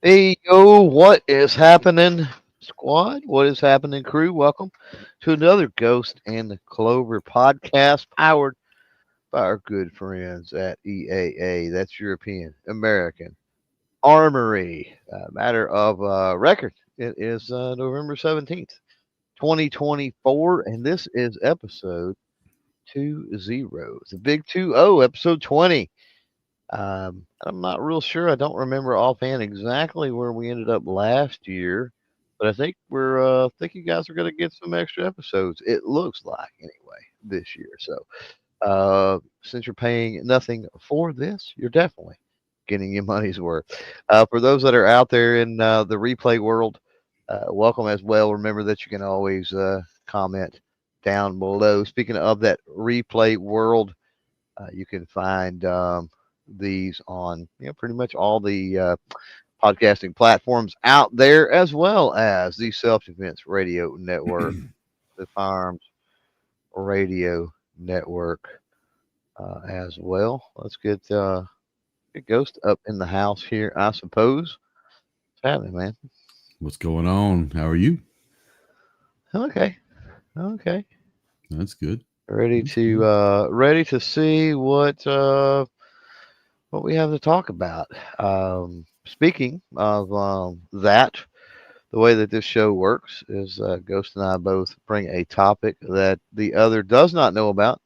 Hey, yo, what is happening, squad? What is happening, crew? Welcome to another Ghost and the Clover podcast powered by our good friends at EAA. That's European American Armory. Matter of record. It is November 17th, 2024, and this is episode 20, the big 20, episode 20. I'm not real sure. I don't remember offhand exactly where we ended up last year, but I think we're think you guys are going to get some extra episodes. It looks like anyway this year. So since you're paying nothing for this, you're definitely getting your money's worth. For those that are out there in the replay world, welcome as well. Remember that you can always comment down below. Speaking of that replay world, you can find these on pretty much all the podcasting platforms out there, as well as the Self Defense Radio Network, the Firearms Radio Network as well. Let's get Ghost up in the house here, I suppose. What's happening, man? What's going on? How are you? Okay. That's good. Ready to see what we have to talk about. Speaking of that, the way that this show works is Ghost and I both bring a topic that the other does not know about.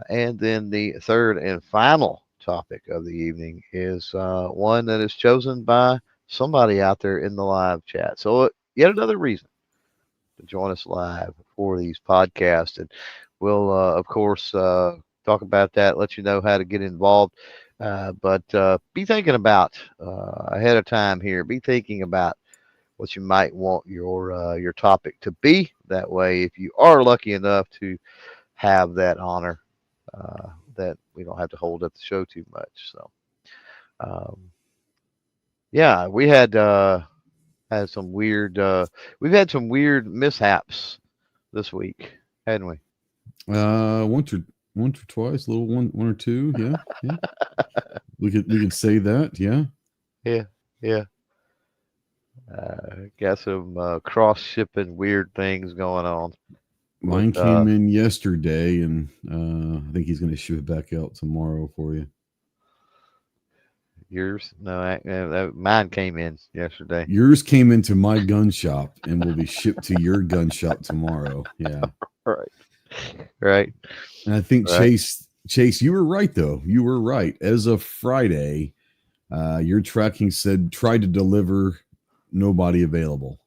And then the third and final topic of the evening is one that is chosen by somebody out there in the live chat. So, yet another reason to join us live for these podcasts. And we'll, of course, talk about that, let you know how to get involved. But be thinking about ahead of time here. Be thinking about what you might want your topic to be. That way, if you are lucky enough to have that honor, that we don't have to hold up the show too much. So, yeah, we had some weird. We've had some weird mishaps this week, hadn't we? Once or twice, a little one or two. Yeah. we could say that. Yeah. Got some cross shipping weird things going on. Mine came in yesterday, and I think he's going to ship it back out tomorrow for you. Yours? No, mine came in yesterday. Yours came into my gun shop and will be shipped to your gun shop tomorrow. Yeah. Right. And I think Chase, you were right though. You were right. As of Friday, your tracking said tried to deliver, nobody available.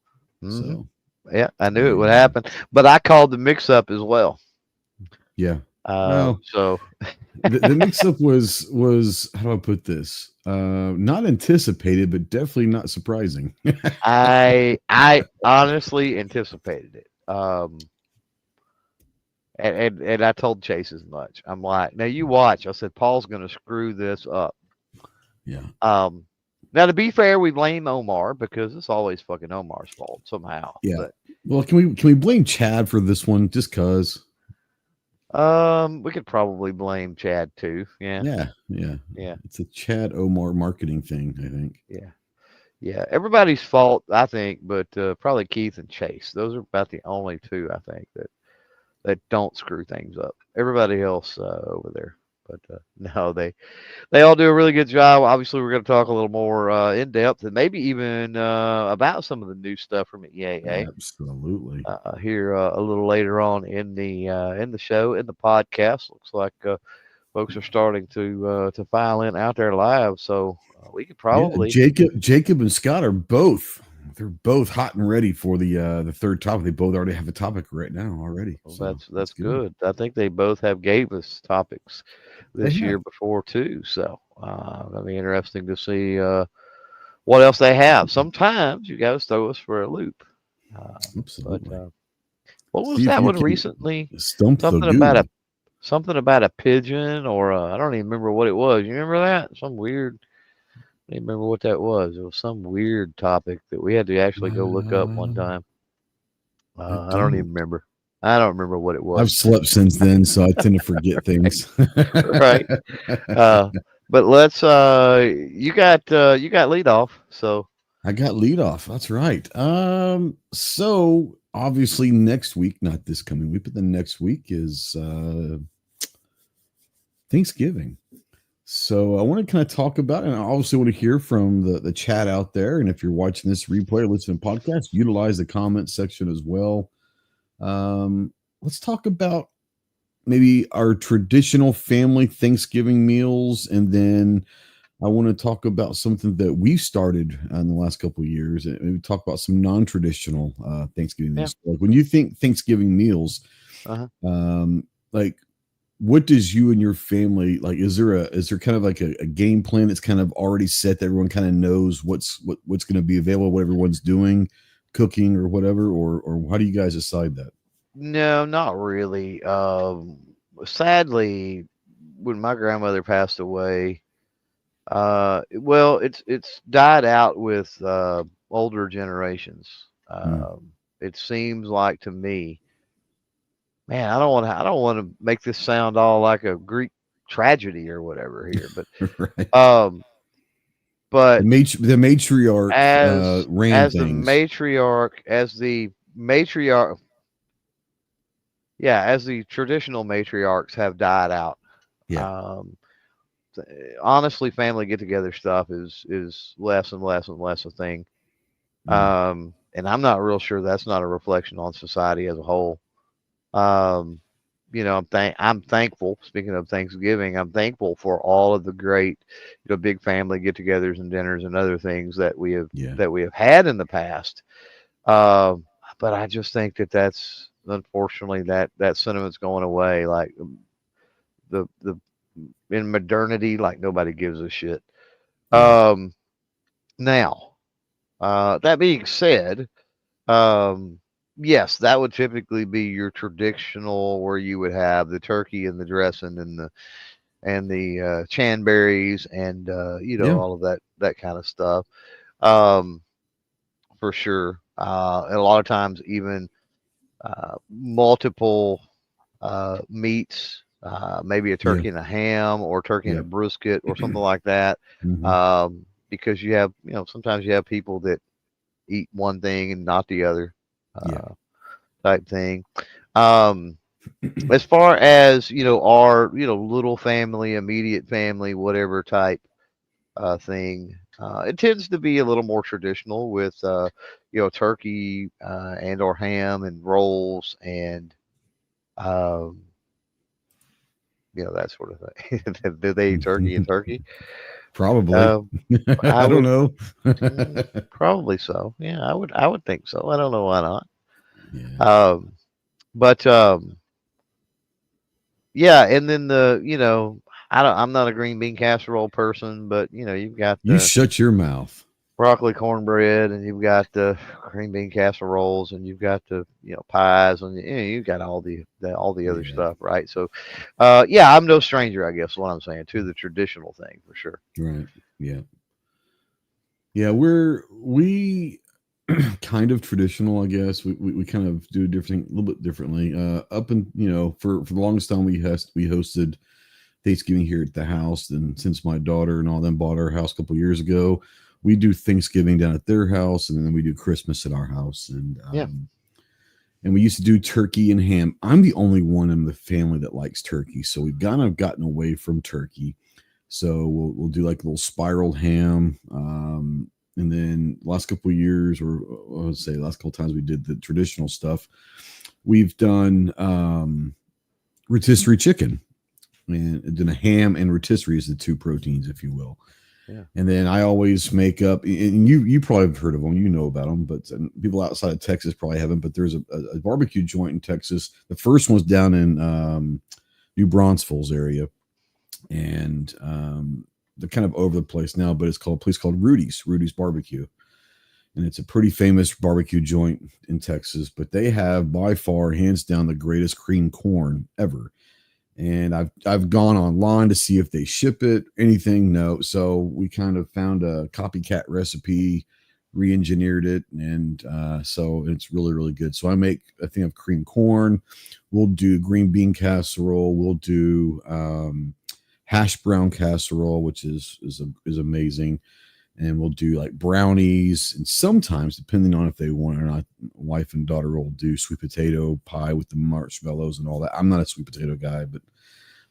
Mm-hmm. So yeah, I knew it would happen, but I called the mix-up as well. Yeah. So the mix-up was how do I put this? Not anticipated, but definitely not surprising. I honestly anticipated it. And I told Chase as much. I'm like, now you watch. I said Paul's going to screw this up. Yeah. Now to be fair, we blame Omar because it's always fucking Omar's fault somehow. Yeah. But, well, can we blame Chad for this one just cause? We could probably blame Chad too. Yeah. It's a Chad Omar marketing thing, I think. Yeah. Everybody's fault, I think, but probably Keith and Chase. Those are about the only two I think that don't screw things up. Everybody else over there. But no, they all do a really good job. Obviously, we're going to talk a little more in depth and maybe even about some of the new stuff from EAA. Absolutely. Here a little later on in the show, in the podcast. Looks like folks are starting to file in out there live. So we could probably Jacob and Scott are both. They're both hot and ready for the third topic. They both already have a topic right now already. Well, so that's good. I think they both have gave us topics this year before too. So it'll be interesting to see what else they have. Sometimes you guys throw us for a loop. Absolutely. But, what was that one recently? Something about a pigeon, or I don't even remember what it was. You remember that? Some weird. I don't remember what that was. It was some weird topic that we had to actually go look up one time. I don't even remember. I don't remember what it was. I've slept since then, so I tend to forget things. Right. But let's you got lead off. So I got lead off. That's right. So obviously next week, not this coming week, but the next week is Thanksgiving. So I want to kind of talk about it, and I obviously want to hear from the chat out there. And if you're watching this replay or listening to podcast, utilize the comment section as well. Let's talk about maybe our traditional family Thanksgiving meals, and then I want to talk about something that we started in the last couple of years, and maybe talk about some non-traditional Thanksgiving yeah. meals. Like when you think Thanksgiving meals, Uh-huh. like what does you and your family like? Is there kind of like a game plan that's kind of already set that everyone kind of knows what's going to be available, what everyone's doing, cooking or whatever, or how do you guys decide that? No, not really. Sadly, when my grandmother passed away, well, it's died out with older generations. Mm. It seems like to me, man, I don't want to make this sound all like a Greek tragedy or whatever here, Right. um, but The matriarch ran as the things. matriarch, as the matriarch, yeah, as the traditional matriarchs have died out. Yeah. Um, Honestly, family get together stuff is less and less and less a thing. Mm. And I'm not real sure that's not a reflection on society as a whole. Um, I'm thankful. Speaking of Thanksgiving, I'm thankful for all of the great, big family get-togethers and dinners and other things Yeah. that we have had in the past. Um, but I just think that that's unfortunately that sentiment's going away. Like the in modernity, like nobody gives a shit. Yeah. Um, Now, that being said, um, yes, that would typically be your traditional where you would have the turkey and the dressing and the chanberries and Yeah. all of that kind of stuff. Um, for sure. And a lot of times even multiple meats, maybe a Yeah. turkey and a ham or turkey and Yeah. a brisket or something like that. Hmm. Because you have, sometimes you have people that eat one thing and not the other, Yeah. uh, type thing. Um, as far as, our, little family, immediate family, whatever type thing, it tends to be a little more traditional with, turkey and or ham and rolls and, um, that sort of thing. Do they eat turkey and turkey? Probably. Um, I I don't would know. probably so. Yeah, I would think so. I don't know why not. Yeah. Um, but yeah, and then I'm not a green bean casserole person, but you've got You the shut your mouth. broccoli cornbread, and you've got the green bean casseroles, and you've got the pies, and you've got all the other Yeah. stuff, right? So, yeah, I'm no stranger, I guess, what I'm saying, to the traditional thing for sure. Right. Yeah. Yeah. We kind of traditional, I guess. We kind of do different, a little bit differently. Up and for the longest time we hosted Thanksgiving here at the house, and since my daughter and all them bought our house a couple years ago, we do Thanksgiving down at their house, and then we do Christmas at our house, Yeah. and we used to do turkey and ham. I'm the only one in the family that likes turkey, so we've kind of gotten away from turkey. So we'll do like a little spiral ham. And then last couple of years, or I would say last couple of times we did the traditional stuff. We've done rotisserie chicken, and then a ham and rotisserie is the two proteins, if you will. Yeah. And then I always make up, and you probably have heard of them, about them, but people outside of Texas probably haven't. But there's a barbecue joint in Texas. The first one's down in New Braunfels area, and they're kind of over the place now. But it's called a place called Rudy's Barbecue, and it's a pretty famous barbecue joint in Texas. But they have by far, hands down, the greatest cream corn ever. And I've gone online to see if they ship it, anything. No. So we kind of found a copycat recipe, re-engineered it, and so it's really, really good. So I make a thing of cream corn. We'll do green bean casserole. We'll do hash brown casserole, which is amazing. And we'll do like brownies, and sometimes, depending on if they want or not, wife and daughter will do sweet potato pie with the marshmallows and all that. I'm not a sweet potato guy, but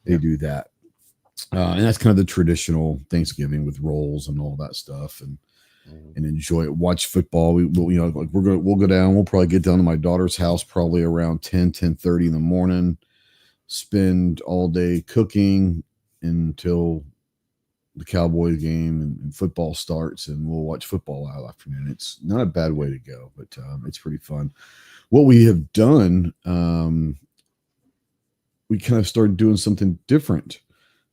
they do that. And that's kind of the traditional Thanksgiving with rolls and all that stuff, and enjoy it. Watch football. We'll go down. We'll probably get down to my daughter's house probably around 10:30 in the morning. Spend all day cooking until the Cowboys game and football starts, and we'll watch football all afternoon. It's not a bad way to go, but it's pretty fun. What we have done, we kind of started doing something different.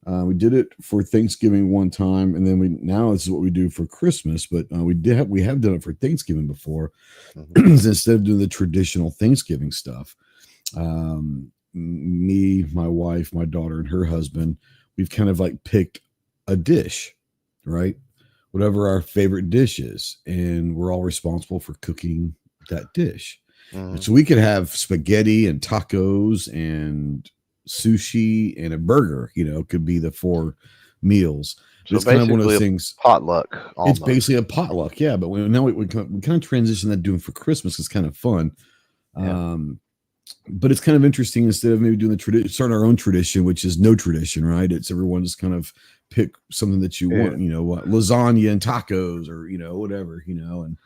We did it for Thanksgiving one time, and then now this is what we do for Christmas. But we have done it for Thanksgiving before. Instead of doing the traditional Thanksgiving stuff, me, my wife, my daughter, and her husband, we've kind of like picked a dish, right? Whatever our favorite dish is, and we're all responsible for cooking that dish. So we could have spaghetti and tacos and sushi and a burger, could be the 4 meals. So it's kind of one of those things. Potluck. Almost. It's basically a potluck, yeah. But we kind of transition that doing for Christmas. It's kind of fun. Yeah. But it's kind of interesting, instead of maybe doing the tradition, starting our own tradition, which is no tradition, right? It's everyone just kind of pick something that you want, lasagna and tacos, or whatever, and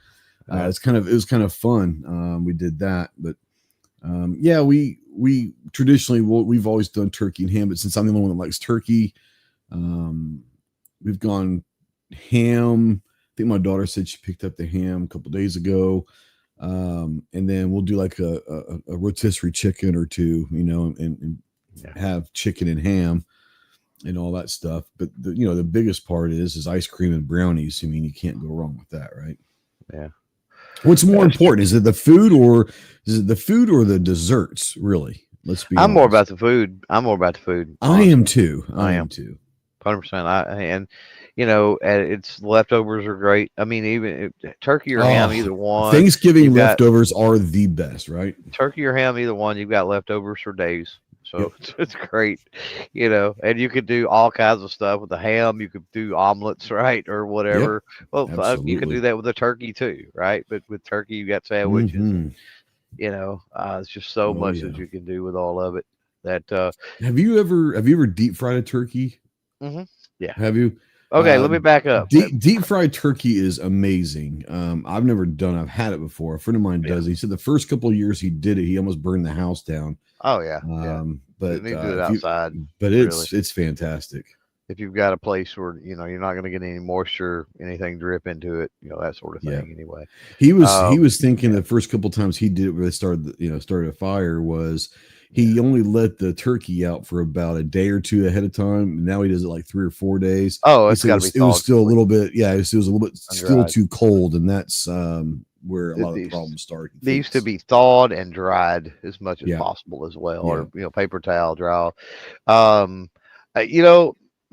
it was kind of fun. We did that, but we traditionally we've always done turkey and ham, but since I'm the only one that likes turkey, we've gone ham. I think my daughter said she picked up the ham a couple of days ago. And then we'll do like a rotisserie chicken or two, and have chicken and ham and all that stuff. But the biggest part is ice cream and brownies. I mean, you can't go wrong with that, right? Yeah. What's more important? Is it the food or the desserts? Really? Let's be honest. I'm more about the food. Honestly. I am too. 100%. And it's leftovers are great. I mean, even turkey or ham, either one. Thanksgiving leftovers are the best, right? Turkey or ham, either one. You've got leftovers for days. So it's great, and you could do all kinds of stuff with the ham. You could do omelets, right? Or whatever. Yep, well, you can do that with the turkey too, right? But with turkey, you got sandwiches. And, it's just so much that you can do with all of it. That have you ever deep fried a turkey? Yeah. Have you? Okay, let me back up. Deep fried turkey is amazing. I've never done. I've had it before. A friend of mine does. He said the first couple of years he did it, he almost burned the house down. Oh yeah. But you need to do it outside. It's fantastic. If you've got a place where you're not going to get any moisture, anything drip into it, that sort of thing. Anyway, he was thinking the first couple of times he did it where they started a fire was. He only let the turkey out for about a day or two ahead of time. And now he does it like 3 or 4 days. Oh, it was still a little bit. Yeah, it was a little bit still too cold, and that's where a lot of the problems start. They used to be thawed and dried as much as possible as well, or paper towel dry.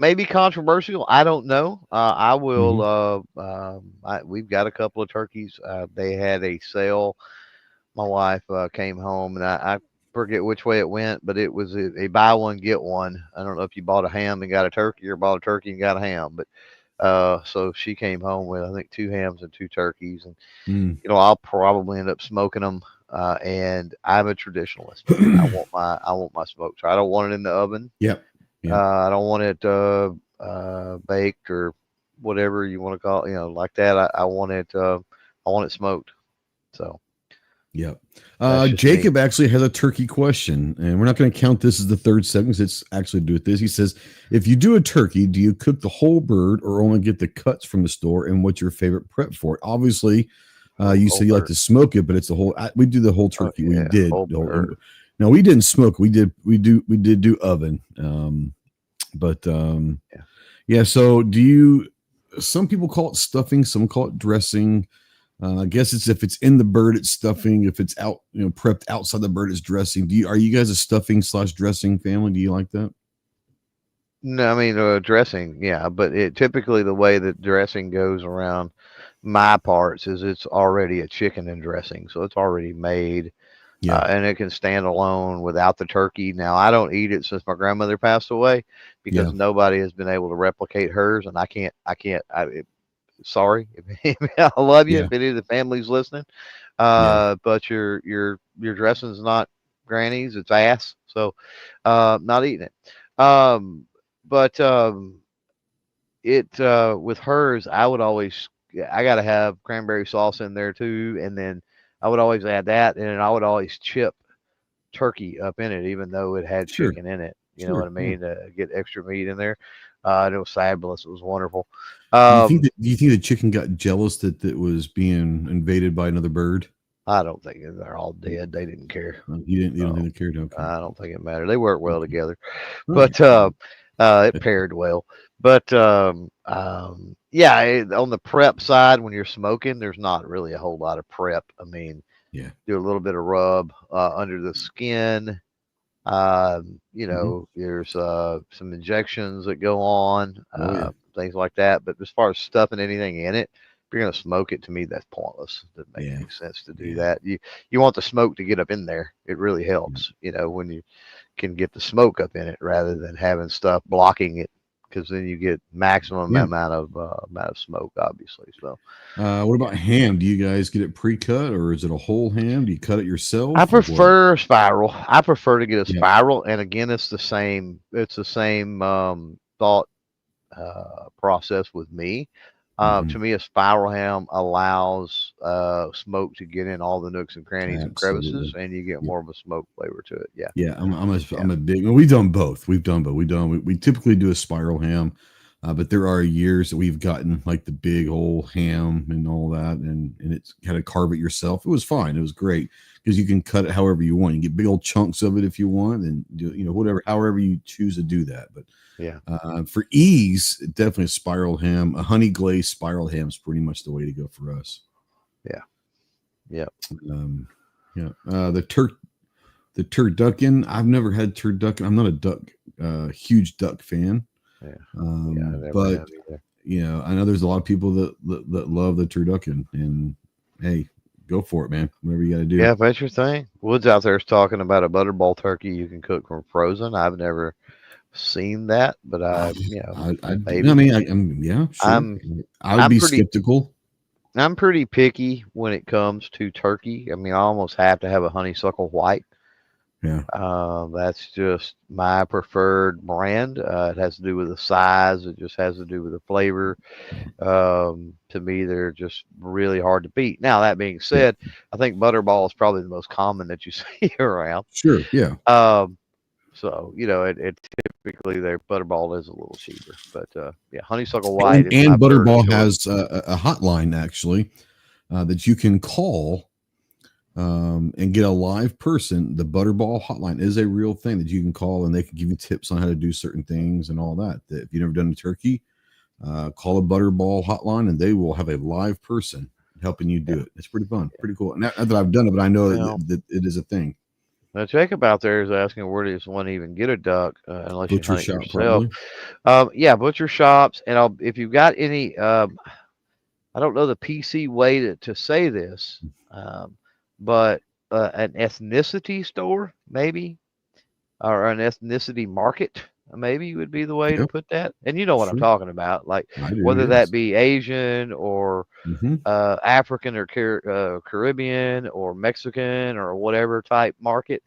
Maybe controversial. I don't know. I will. We've got a couple of turkeys. They had a sale. My wife came home, and I forget which way it went, but it was a buy one get one. I don't know if you bought a ham and got a turkey, or bought a turkey and got a ham, but so she came home with I think 2 hams and 2 turkeys, and I'll probably end up smoking them. And I'm a traditionalist. I want my smoked. I don't want it in the oven. Yep. I don't want it baked or whatever you want to call it, like that. I want it smoked. So. Yep. Jacob actually has a turkey question, and we're not going to count this as the third segment. It's actually to do with this. He says, if you do a turkey, do you cook the whole bird or only get the cuts from the store? And what's your favorite prep for it? Obviously, you say you like to smoke it, but it's the whole. We do the whole turkey. We did. No, we didn't smoke. We did do oven. So do you? Some people call it stuffing. Some call it dressing. I guess it's if it's in the bird, it's stuffing. If it's out, prepped outside the bird, it's dressing. Are you guys a stuffing / dressing family? Do you like that? No, I mean dressing, yeah. But typically the way that dressing goes around my parts is it's already a chicken and dressing, so it's already made. Yeah. And it can stand alone without the turkey. Now, I don't eat it since my grandmother passed away Yeah. because nobody has been able to replicate hers, and sorry, I love you Yeah. if any of the family's listening, Yeah. but your dressing's not Granny's; it's ass. So, not eating it. But it with hers, I gotta have cranberry sauce in there too, and then I would always add that, and then I would always chip turkey up in it, even though it had Sure. chicken in it. You know what Sure. I Yeah. mean? To get extra meat in there. And it was fabulous. It was wonderful. Do you think the chicken got jealous that it was being invaded by another bird? I don't think they're all dead. They didn't care. You don't No, think they cared? Okay. I don't think it mattered. They work well Okay. together, All right. but it paired well. But yeah, on the prep side, when you're smoking, there's not really a whole lot of prep. I mean, Yeah. do a little bit of rub under the skin. Hmm. There's some injections that go on, Oh yeah. things like that. But as far as stuffing anything in it, if you're gonna smoke it, to me, that's pointless. It doesn't make Yeah. any sense to do Yeah. that. You want the smoke to get up in there. It really Yeah. helps, when you can get the smoke up in it rather than having stuff blocking it, because then you get maximum Yeah. amount of smoke, obviously. So What yeah. about ham? Do you guys get it pre-cut or is it a whole ham? Do you cut it I yourself or what? prefer spiral. I prefer to get a Yeah. spiral, and again, it's the same. It's the same thought process with me. Hmm. To me, a spiral ham allows smoke to get in all the nooks and crannies and crevices, Absolutely. and you get Yeah. more of a smoke flavor to it. Yeah, Yeah, yeah, I'm a big. Well, we've done both. We typically do a spiral ham, but there are years that we've gotten like the big old ham and all that, and it's kind of carve it yourself. It was fine. It was great because you can cut it however you want. You get big old chunks of it if you want, and whatever, however you choose to do that. But yeah, for ease, definitely a spiral ham, a honey glazed spiral ham is pretty much the way to go for us. yeah, yeah. Um, yeah, the turducken. I've never had turducken. I'm not a huge duck fan. Yeah, yeah, I never But have either. I know there's a lot of people that love the turducken, and hey, go for it, man. Whatever you got to do. Yeah, if that's your thing. Woods out there is talking about a butterball turkey you can cook from frozen. I've never seen that, but I, I maybe. mean, yeah, sure. I'm I would I'm be pretty skeptical. I'm pretty picky when it comes to turkey. I mean, I almost have to have a honeysuckle white. Yeah, That's just my preferred brand. It has to do with the size. It just has to do with the flavor. To me, they're just really hard to beat. Now, that being yeah, said, I think Butterball is probably the most common that you see around. sure, yeah. Um, so it typically their Butterball is a little cheaper, but yeah, Honeysuckle White is my And first Butterball choice. has a hotline actually that you can call and get a live person. The Butterball hotline is a real thing that you can call, and they can give you tips on how to do certain things and all that. That if you've never done a turkey, call a Butterball hotline, and they will have a live person helping you Yeah, do it. It's pretty fun, yeah. pretty cool. Not that I've done it, but I know Well, that it is a thing. now Jacob out there is asking where does one even get a duck unless you Butcher hunt it shop, yourself. probably. Yeah, butcher shops, and if you've got any, I don't know the PC way to say this, um, but an ethnicity store maybe, or an ethnicity market maybe would be the way to Yeah, put that. And you know what I'm sure. talking about, like I do. whether that Yes. be Asian or Hmm. African or Caribbean or Mexican or whatever type market.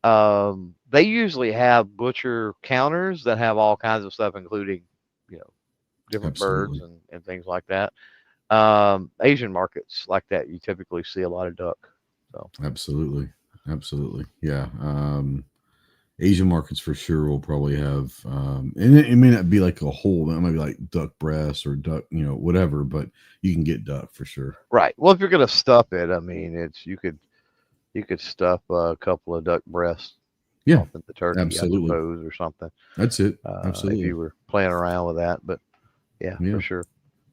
They usually have butcher counters that have all kinds of stuff, including, you know, different birds Absolutely. and things like that. Asian markets like that, you typically see a lot of duck. So Absolutely. Absolutely. Yeah. Asian markets for sure will probably have, and it may not be like a whole, it might be like duck breast or duck, whatever, but you can get duck for sure. right. Well, if you're gonna stuff it, I mean, you could stuff a couple of duck breasts Yeah, off at the turkey, I absolutely. suppose, or something. That's it. If Absolutely. you were playing around with that, but yeah, for Yeah, sure.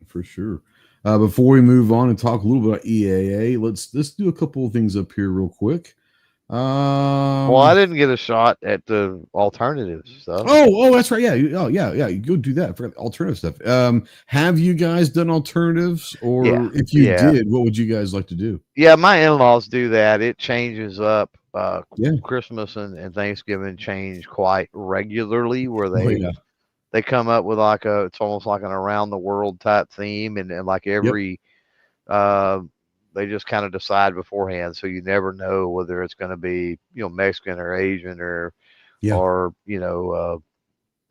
for sure. Before we move on and talk a little bit about EAA, let's do a couple of things up here real quick. Well, I Um. didn't get a shot at the alternative stuff. Oh, that's right. Yeah. Yeah. You go do that. I forgot the alternative stuff. Have you guys done alternatives, Yeah, or if you yeah, did, what would you guys like to do? yeah. My in-laws do that. It changes up. Yeah. Christmas and Thanksgiving change quite regularly, where Oh, yeah. they come up with like a it's almost like an around the world type theme, and like Yep. every uh, they just kind of decide beforehand, so you never know whether it's going to be Mexican or Asian Yeah. or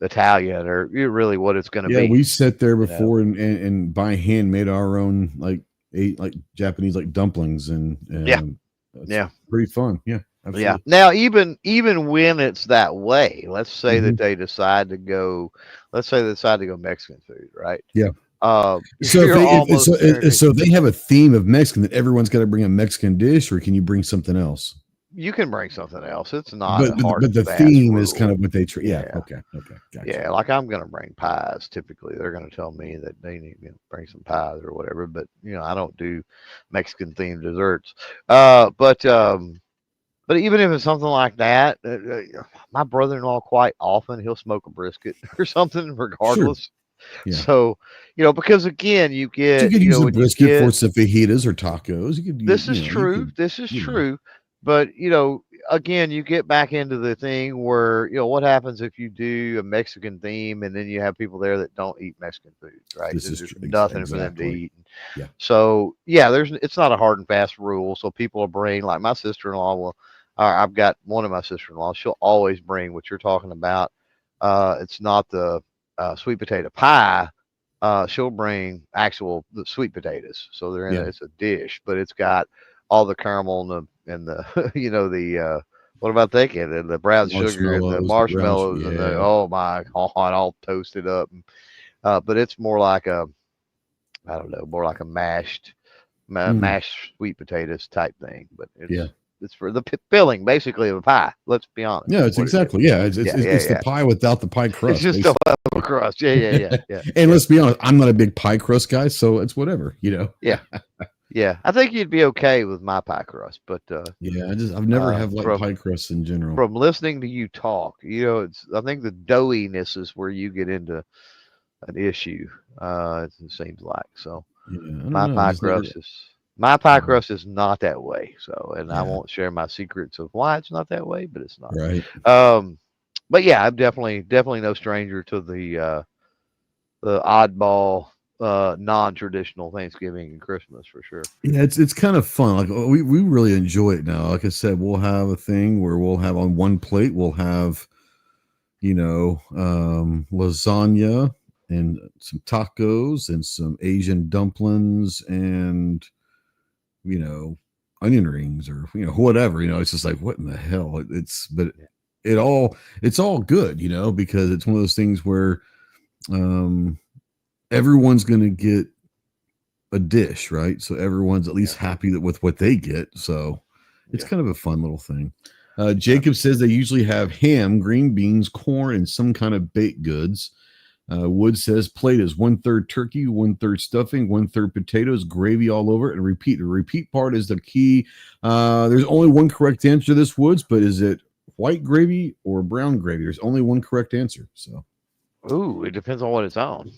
Italian or really what it's going to Yeah. be. We sat there You know, before and by hand made our own like Japanese like dumplings, and yeah, it's yeah. pretty fun. Yeah. Yeah. Absolutely. Now, even when it's that way, let's say that Hmm. they decide to go, let's say they decide to go Mexican food, right? Yeah. So if You're they if, almost guaranteed. so if they have a theme of Mexican, that everyone's got to bring a Mexican dish, or can you bring something else? You can bring something else. It's not But a but, hard but and the fast theme is kind rule. of what they yeah, Yeah. okay, gotcha. Yeah. Like I'm gonna bring pies. Typically, they're gonna tell me that they need me to bring some pies or whatever. But I don't do Mexican themed desserts. But even if it's something like that, my brother-in-law quite often he'll smoke a brisket or something, Sure. regardless. Yeah. So, because again, you So you get, could use a when you brisket for get some fajitas or tacos. You could this is you true, could this is you know true, but again, you get back into the thing where what happens if you do a Mexican theme and then you have people there that don't eat Mexican foods, right? this There's is just true. nothing for them to Exactly. eat. Yeah. So yeah, it's not a hard and fast rule. So people will bring, like my sister-in-law will. I've got one of my sister-in-laws. She'll always bring what you're talking about. It's not the sweet potato pie. She'll bring actual the sweet potatoes. So Yeah. it's a dish, but it's got all the caramel and the what about thinking and the brown sugar and the Marshmallows, the brown marshmallows and the yeah. oh my god, all toasted up. But it's more like a I don't know, more like a Mm, mashed sweet potatoes type thing. But yeah. it's for the filling basically of a pie. Let's be honest, Yeah, is it's what it is. exactly. Yeah, Yeah, yeah, it's the yeah. pie without the pie It's crust, just a basically. level crust. Yeah, yeah, yeah, yeah, And yeah, let's be honest, I'm not a big pie crust guy, so it's whatever. yeah, yeah. I think you'd be okay with my pie crust, but Yeah, I've never have liked from pie crusts in general. listening to you talk, it's I think the doughiness is where you get into an issue. It seems like so. Yeah, I don't My know. pie Just never. crust is my pie Yeah, crust is not that way. So, and I yeah, won't share my secrets of why it's not that way, but it's not. right. Um, but yeah, I'm definitely no stranger to the oddball, non-traditional Thanksgiving and Christmas for sure. Yeah, it's kind of fun. Like we really enjoy it now. Like I said, we'll have a thing where we'll have on one plate, we'll have lasagna and some tacos and some Asian dumplings and you know onion rings or whatever. It's just like what in the hell? Yeah, It's all good. Because it's one of those things where um, everyone's going to get a dish, right? So everyone's at yeah, least happy with what they get. So it's yeah, kind of a fun little thing. yeah. Jacob says they usually have ham, green beans, corn, and some kind of baked goods. Wood says plate is 1/3 turkey, 1/3 stuffing, 1/3 potatoes, gravy all over it, and repeat. The repeat part is the key. There's only one correct answer to this, Woods, but is it white gravy or brown gravy? There's only one correct answer. So, Ooh, it depends on what it's on.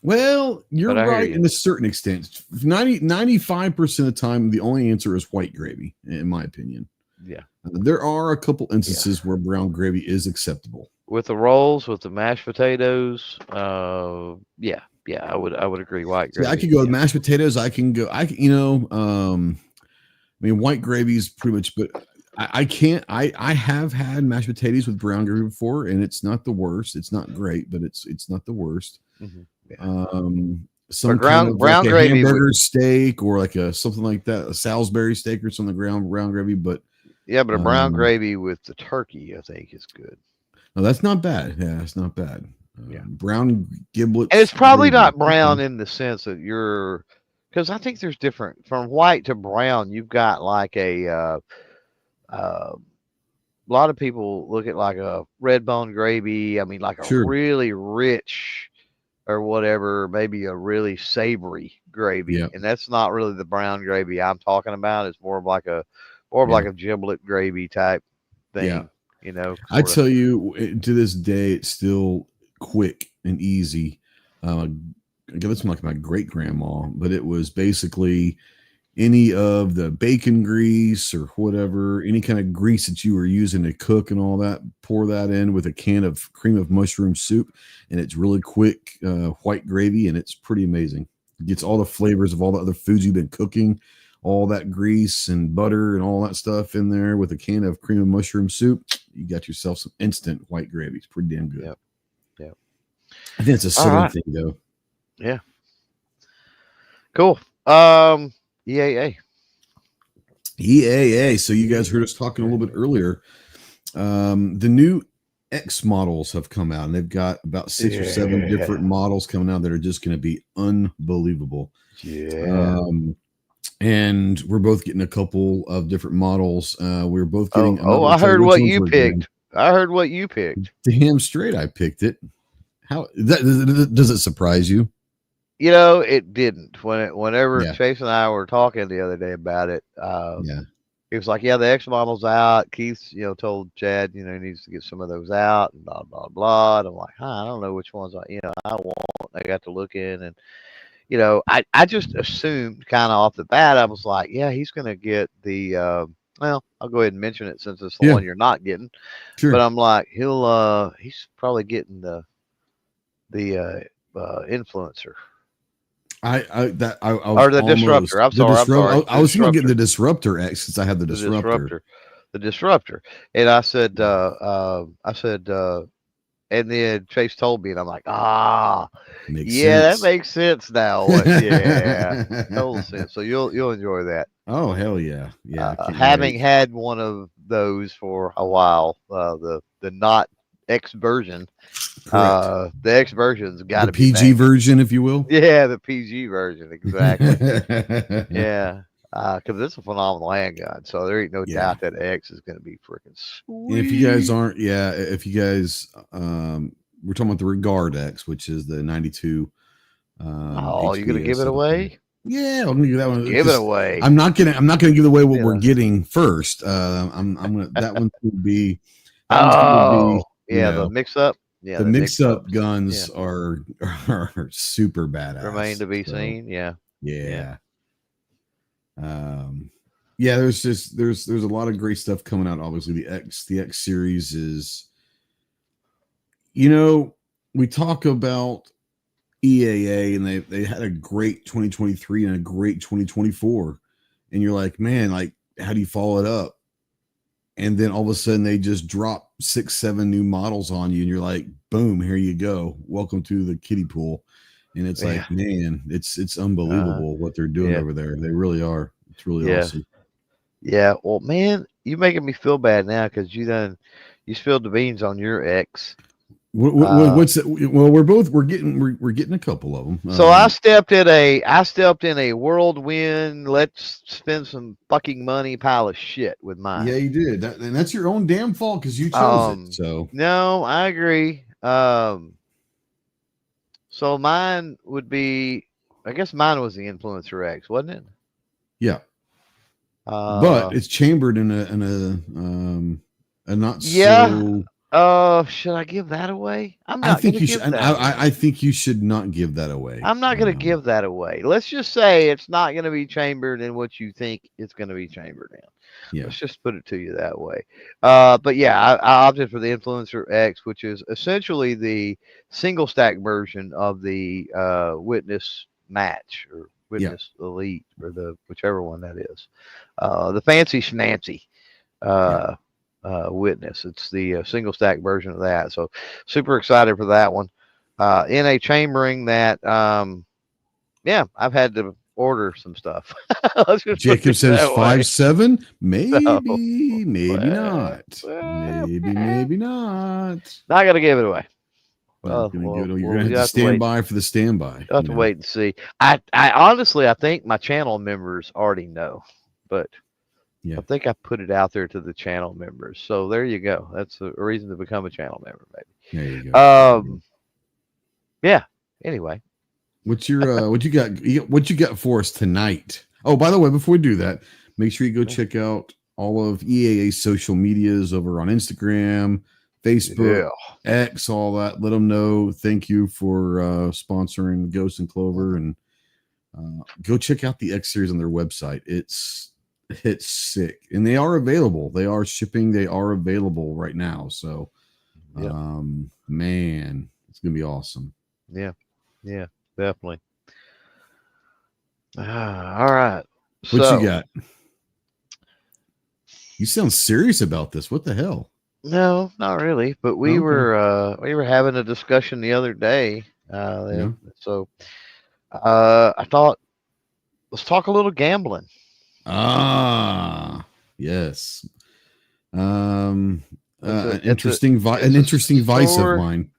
well, you're But I hear right you. in a certain extent. 95% of the time, the only answer is white gravy, in my opinion. Yeah, There are a couple yeah. instances where brown gravy is acceptable. With the rolls, with the mashed potatoes, yeah, yeah. I would agree. White See, I gravy. could go with Yeah, mashed potatoes. I can go. I mean, white gravy is pretty much, but I can't. I have had mashed potatoes with brown gravy before, and it's not the worst. It's not great, but it's not the worst. yeah. Some But kind of like brown a gravy would. hamburger steak or like a something like that, a Salisbury steak or something, ground brown gravy. But Yeah, but a brown um, gravy with the turkey, I think, is good. no, that's not bad. Yeah, it's not bad. Yeah. Brown And it's giblets probably gravy. not brown Okay. in the sense that because I think there's different from white to brown. You've got like a lot of people look at like a red bone gravy. I mean, like a Sure. really rich or whatever, maybe a really savory Yeah. gravy. And that's not really the brown gravy I'm talking about. It's more of like a or Yeah. like a giblet gravy type thing. Yeah. You know, I sorta. tell you, to this day, it's still quick and easy. I get this from like my great grandma, but it was basically any of the bacon grease or whatever, any kind of grease that you were using to cook and all that, pour that in with a can of cream of mushroom soup, and it's really quick white gravy, and it's pretty amazing. It gets all the flavors of all the other foods you've been cooking, all that grease and butter and all that stuff in there with a can of cream of mushroom soup. You got yourself some instant white gravy. It's pretty damn good. Yep. Yep. I think it's a All southern right. thing, though. Yeah. Cool. EAA. EAA. So you guys heard us talking a little bit earlier. The new X models have come out, and they've got about 6 or 7 different models coming out that are just going to be unbelievable. Yeah. And we're both getting a couple of different models. We're both getting. I heard what you picked. I heard what you picked. Damn straight, I picked it. How does it surprise you? You know, it didn't. Whenever Yeah. Chase and I were talking the other day about it, Yeah. he was like, "Yeah, the X model's out." Keith, told Chad, he needs to get some of those out, and blah blah blah. And I'm like, I don't know which ones I want. I got to look in, and I just assumed kind of off the bat. I was like, yeah, he's gonna get the. Well, I'll go ahead and mention it since it's the one you're not getting. Sure. But I'm like, he's probably getting the influencer. Or the almost, disruptor. I'm sorry. I was going to get the disruptor X since I had the disruptor. The disruptor. And I said, and then Chase told me, and I'm like, makes sense. That makes sense now. Yeah, total sense. So you'll enjoy that. Oh hell yeah, yeah. Having had one of those for a while, the not X version. The X version's got to be PG version, if you will. Yeah, the PG version, exactly. Yeah, because it's a phenomenal handgun, so there ain't no doubt that X is going to be freaking sweet. And if you guys aren't, we're talking about the Regard X, which is the 92. You're gonna give it away? Yeah, I'm gonna give that one. Give it away. I'm not gonna give away what we're getting first. I'm gonna that one would be. The mix up. Yeah, the mix up guns are super badass. Remain to be seen. Yeah. There's a lot of great stuff coming out. Obviously, the X series is. We talk about EAA, and they had a great 2023 and a great 2024, and you're like, man, like, how do you follow it up? And then all of a sudden they just drop 6-7 new models on you, and you're like, boom, here you go, welcome to the kiddie pool. And it's like, man, it's unbelievable what they're doing over there. They really are. It's really awesome. Yeah, well, man, you're making me feel bad now because you spilled the beans on your X. What's it? Well, we're getting a couple of them. So I stepped in a whirlwind, let's spend some fucking money pile of shit with mine. Yeah, you did, and that's your own damn fault because you chose it. So no, I agree. So mine would be, I guess mine was the Influencer X, wasn't it? Yeah. But it's chambered in a not so. Should I give that away? I think you should. I think you should not give that away. I'm not going to give that away. Let's just say it's not going to be chambered in what you think it's going to be chambered in. Yeah. Let's just put it to you that way. But yeah, I opted for the Influencer X, which is essentially the single stack version of the Witness Match or Witness Elite, or the whichever one that is. The fancy schmancy. Witness. It's the single stack version of that. So super excited for that one. In a chambering that, I've had to order some stuff. Jacob says 5.7. Maybe not. Maybe not. Not gonna give it away. You're gonna have to stand by for the standby. You'll have to wait and see. I honestly, I think my channel members already know, but. Yeah. I think I put it out there to the channel members. So there you go. That's a reason to become a channel member, maybe. There you go. Yeah. Anyway. What's your what you got for us tonight? Oh, by the way, before we do that, make sure you go check out all of EAA social medias over on Instagram, Facebook, Yeah. X, all that. Let them know. Thank you for sponsoring Ghost and Clover, and go check out the X series on their website. It's sick, and they are available. They are shipping. They are available right now. So, man, it's gonna be awesome. Yeah, definitely. All right. What So, you got? You sound serious about this. What the hell? no, not really. But we Okay. were having a discussion the other day. Yeah. So I thought let's talk a little gambling. Yes. An It's a interesting vice of sore mine.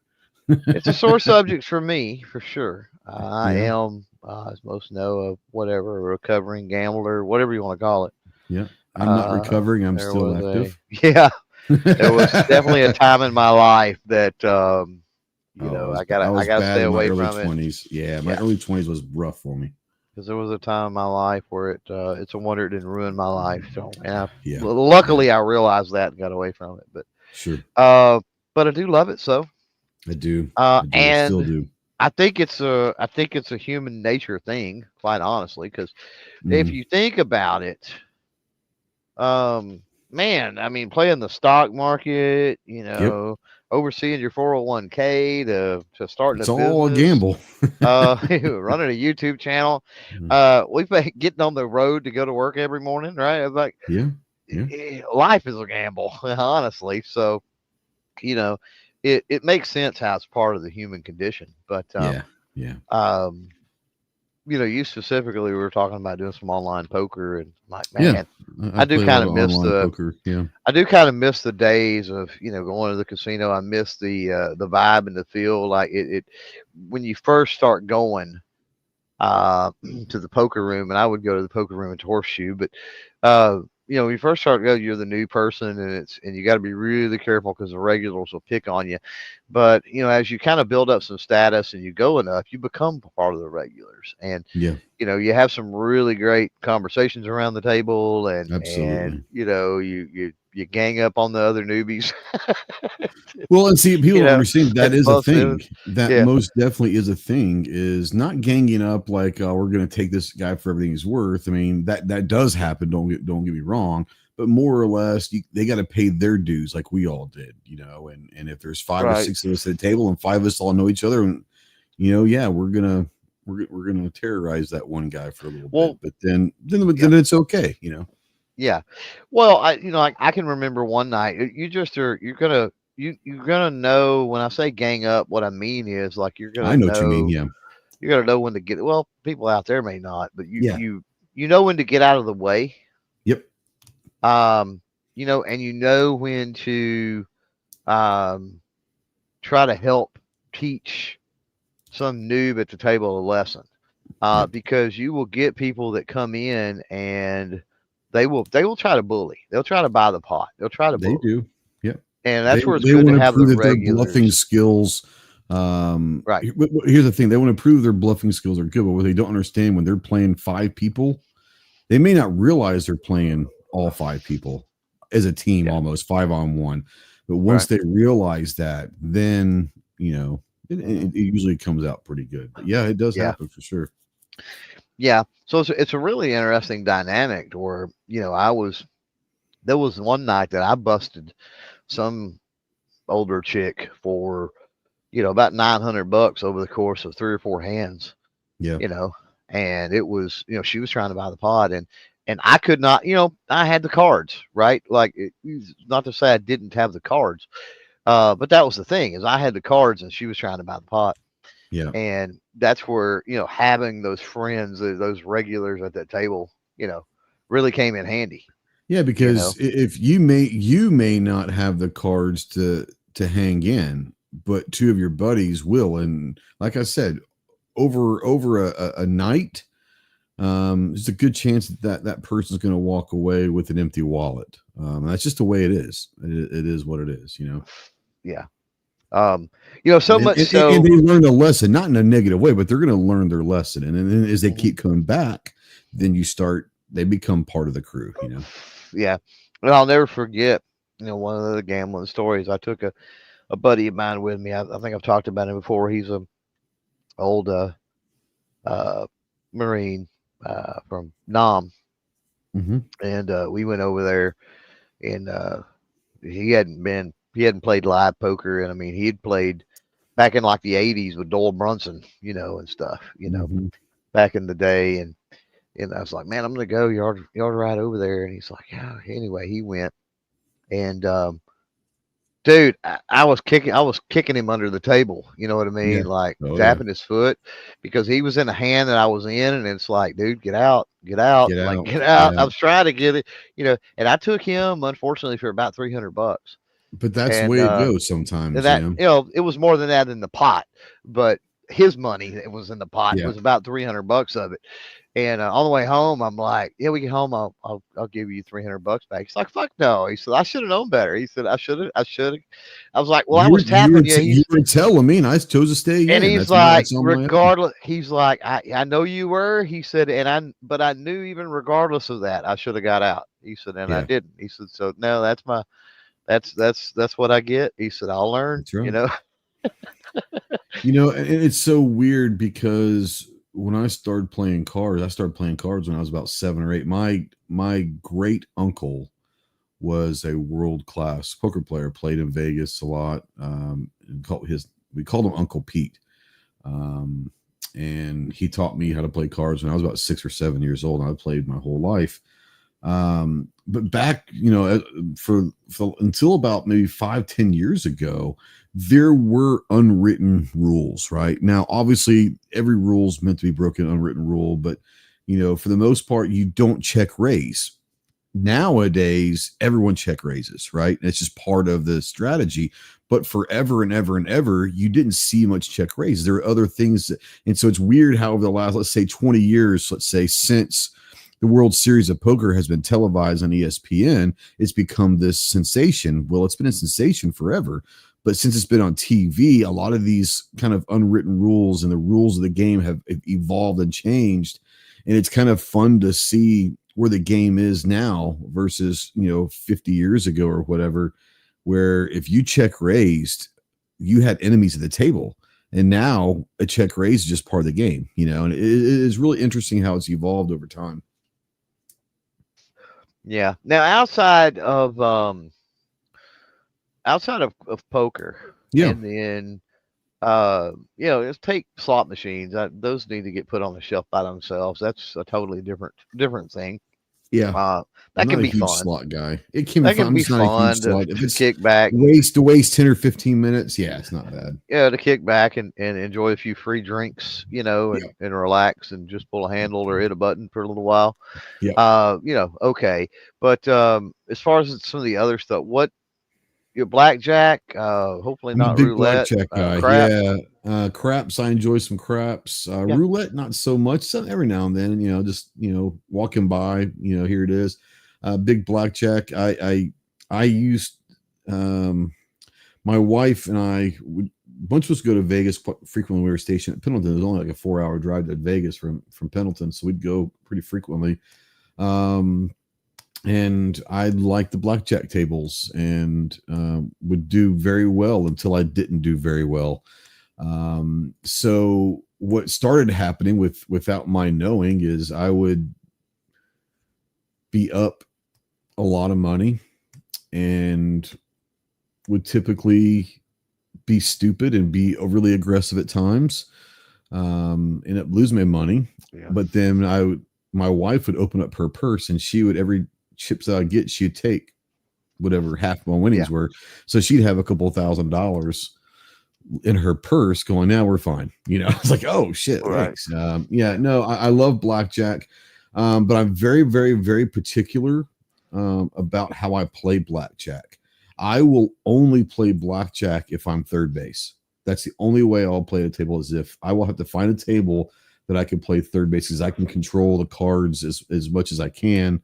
it's a sore subject for me for sure. I Yeah. am, as most know, a whatever a recovering gambler, whatever you want to call it. Yeah. I'm not recovering. I'm There still was active. there was definitely a time in my life that I I was gotta bad stay in my away early from it. 20s. Yeah, my Yeah, early 20s was rough for me. because there was a time in my life where it's a wonder it didn't ruin my life. So, Yeah. luckily I realized that and got away from it. Sure. Uh, but I do love it so. I do. I still And do. I think it's a human nature thing, quite honestly, because if Mhm. you think about it, man, I mean, playing the stock market, Yep. overseeing your 401k to starting a It's all a business, gamble. running a YouTube channel, Mhm. we've been getting on the road to go to work every morning, right? It's like Yeah. Yeah. life is a gamble, honestly. So, you know, it makes sense how it's part of the human condition. But Yeah. Yeah. um, you specifically were talking about doing some online poker, and I'm like, Yeah. man, I I do play a lot kind of of miss online poker. Yeah. the days of going to the casino. I miss the vibe and the feel. Like it when you first start going to the poker room, and I would go to the poker room at Horseshoe, but uh, when you first start go, you're the new person, and you got to be really careful because the regulars will pick on you. But as you kind of build up some status and you go enough, you become part of the regulars, and Yeah. you have some really great conversations around the table, and Absolutely. you gang up on the other newbies. Well, and see, people you don't know, understand that and is a bust in. thing. That Yeah, most definitely is a thing. Is not ganging up like we're going to take this guy for everything he's worth. I mean, that does happen. Don't get me wrong, but more or less, they got to pay their dues like we all did, And if there's five or right. six of us at the table and five of us all know each other, and yeah, we're gonna terrorize that one guy for a little bit, Well, but then yeah. it's okay. Yeah. Well, I can remember one night. You just are you're gonna know when I say gang up. What I mean is like I know what you mean. Yeah. you're gonna know when to get. Well, people out there may not, but Yeah. you know when to get out of the way. Yep. And you know when to um try to help teach some noob at the table a lesson. Yep. Because you will get people that come in and they will try to bully. They'll try to buy the pot. They'll try to They bully. do. Yep. And They that's where it's they good to want to have the prove that their bluffing regulars. skills. Right. Here's the thing: they want to prove their bluffing skills are good, but what they don't understand when they're playing five people, they may not realize they're playing all five people as a team, Yeah. almost 5-on-1. But once Right. they realize that, then it usually comes out pretty good. But yeah, it does Yeah. happen for sure. Yeah. So it's a really interesting dynamic to where, there was one night that I busted some older chick for, about $900 over the course of 3 or 4 hands, Yeah, and it was, she was trying to buy the pot, and I could not, I had the cards, right? Like, not to say I didn't have the cards, but that was the thing is I had the cards and she was trying to buy the pot. yeah. And that's where, having those friends, those regulars at that table, really came in handy, Yeah, you know? because if you may not have the cards to hang in, but two of your buddies will, and like I said, over a night, there's a good chance that person's going to walk away with an empty wallet. That's just the way it is. It is what it is. Yeah. So And, much and, and so. they learn a lesson, not in a negative way, but they're going to learn their lesson. And then as they Mhm. keep coming back, then they become part of the crew. Yeah. And I'll never forget, one of the gambling stories. I took a buddy of mine with me. I think I've talked about him before. He's a old uh, Marine from Nam, Mm-hmm. and we went over there, and he hadn't played live poker, and I mean he had played back in like the '80s with Doyle Brunson, and stuff, Mm-hmm. back in the day, and I was like, man, I'm gonna go. You ought to ride over there, and he's like, yeah. Anyway, he went, and dude, I was kicking him under the table. You know what I Yeah. mean? Like Oh yeah. tapping his foot because he was in a hand that I was in, and it's like, dude, get out, Get like out. get out. Yeah. I was trying to get it, and I took him unfortunately for about $300, But that's the and way it goes sometimes, that it was more than that in the pot, but his money that was in the pot Yeah. was about $300 of it. And on the way home, I'm like, "Yeah, we get home, I'll give you $300 back." He's like, "Fuck no!" He said, "I should have known better." He said, I should have." I was like, "Well, I was tapping you." You were telling me, and I chose to stay And in. he's like, That's on my own. regardless, he's like, I know you were. He said, but I knew even regardless of that, I should have got out. He said, and I Yeah, didn't. He said, so no, that's what I get. He said, I'll learn. that's right. And it's so weird because when I started playing cards, I started playing cards when I was about 7 or 8. My great uncle was a world class poker player. Played in Vegas a lot. We called him Uncle Pete. Um, and he taught me how to play cards when I was about 6 or 7 years old. And I played my whole life. But back, for until about maybe 5-10 years ago, there were unwritten rules, right? Now, obviously, every rule is meant to be broken, unwritten rule, but for the most part, you don't check raise. Nowadays, everyone check raises, right? It's just part of the strategy. But forever and ever and ever, you didn't see much check raise. There are other things, and so it's weird how over the last, let's say, 20 years, let's say, since the World Series of Poker has been televised on ESPN, it's become this sensation. Well, it's been a sensation forever, but since it's been on TV, a lot of these kind of unwritten rules and the rules of the game have evolved and changed, and it's kind of fun to see where the game is now versus 50 years ago or whatever, where if you check raised, you had enemies at the table. And now a check raise is just part of the game, and it is really interesting how it's evolved over time. Yeah. Now outside of poker, Yeah. and then just take slot machines. Those need to get put on the shelf by themselves. That's a totally different thing. Yeah. Uh, I'm that not can a be huge fun. slot guy. It can be That fun. can I'm be just not a huge fun slot. If to it's kick back. waste 10 or 15 minutes, yeah, it's not bad. Yeah, to kick back and enjoy a few free drinks, Yeah. and relax and just pull a handle or hit a button for a little while. Yeah. Okay. But as far as some of the other stuff, what your blackjack, hopefully I'm a not big roulette, blackjack guy. craps. Yeah. Craps. I enjoy some craps. Yeah. Roulette, not so much. So every now and then, just, walking by, here it is. Big blackjack. I used, my wife and I would, bunch of us go to Vegas frequently. We were stationed at Pendleton. It was only like a 4-hour drive to Vegas from Pendleton. So we'd go pretty frequently. And I liked the blackjack tables and would do very well until I didn't do very well. So what started happening without my knowing is I would be up a lot of money and would typically be stupid and be overly aggressive at times. End up losing my money. Yeah. But then my wife would open up her purse and she would, every chips that I get, she'd take whatever half my winnings were. So she'd have a couple $1,000 in her purse going, now we're fine. It's like, oh shit. Right. Thanks. I love blackjack. But I'm very, very, very particular about how I play blackjack. I will only play blackjack if I'm third base. That's the only way I'll play the table, is if I will have to find a table that I can play third base, because I can control the cards as much as I can.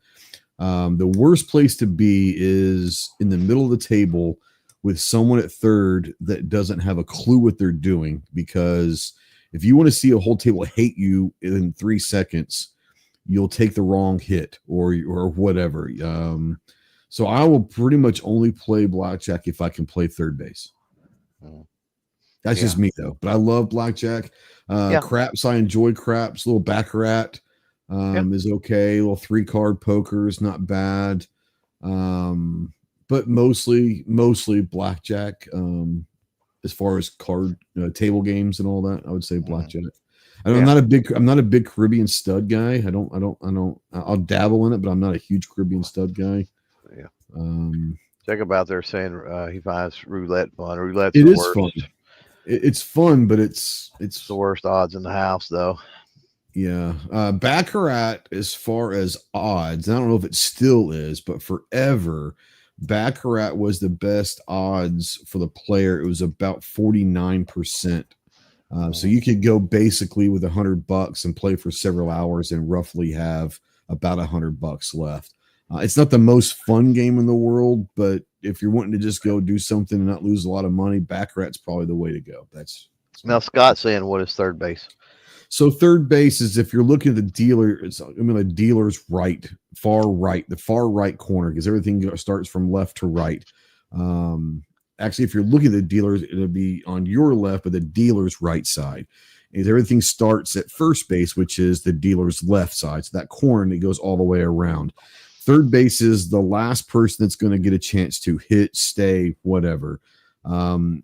The worst place to be is in the middle of the table with someone at third that doesn't have a clue what they're doing, because if you want to see a whole table hate you in 3 seconds, you'll take the wrong hit or whatever. So I will pretty much only play blackjack if I can play third base. Mm. That's Yeah. just me though. But I love blackjack. Yeah. Craps, I enjoy craps. A little baccarat Yeah. is okay. A little 3-card poker is not bad. But mostly blackjack. As far as card table games and all that, I would say Mm. blackjack. And Yeah. I'm not a big Caribbean stud guy. I'll dabble in it, but I'm not a huge Caribbean stud guy. Yeah. Um, Check about there saying he finds roulette fun. Roulette's it the is worst. fun. It's fun, but It's the worst odds in the house, though. yeah. Baccarat, as far as odds, I don't know if it still is, but forever, Baccarat was the best odds for the player. It was about 49%. So you could go basically with $100 and play for several hours and roughly have about $100 left. It's not the most fun game in the world, but if you're wanting to just go do something and not lose a lot of money, Baccarat's probably the way to go. That's Now Scott's saying, what is third base? so third base is if you're looking at the dealer, the dealer's far right, the far right corner, because everything starts from left to right. Actually, if you're looking at the dealers, it'll be on your left, but the dealer's right side. And everything starts at first base, which is the dealer's left side. So that corner that goes all the way around. Third base is the last person that's going to get a chance to hit, stay, whatever. And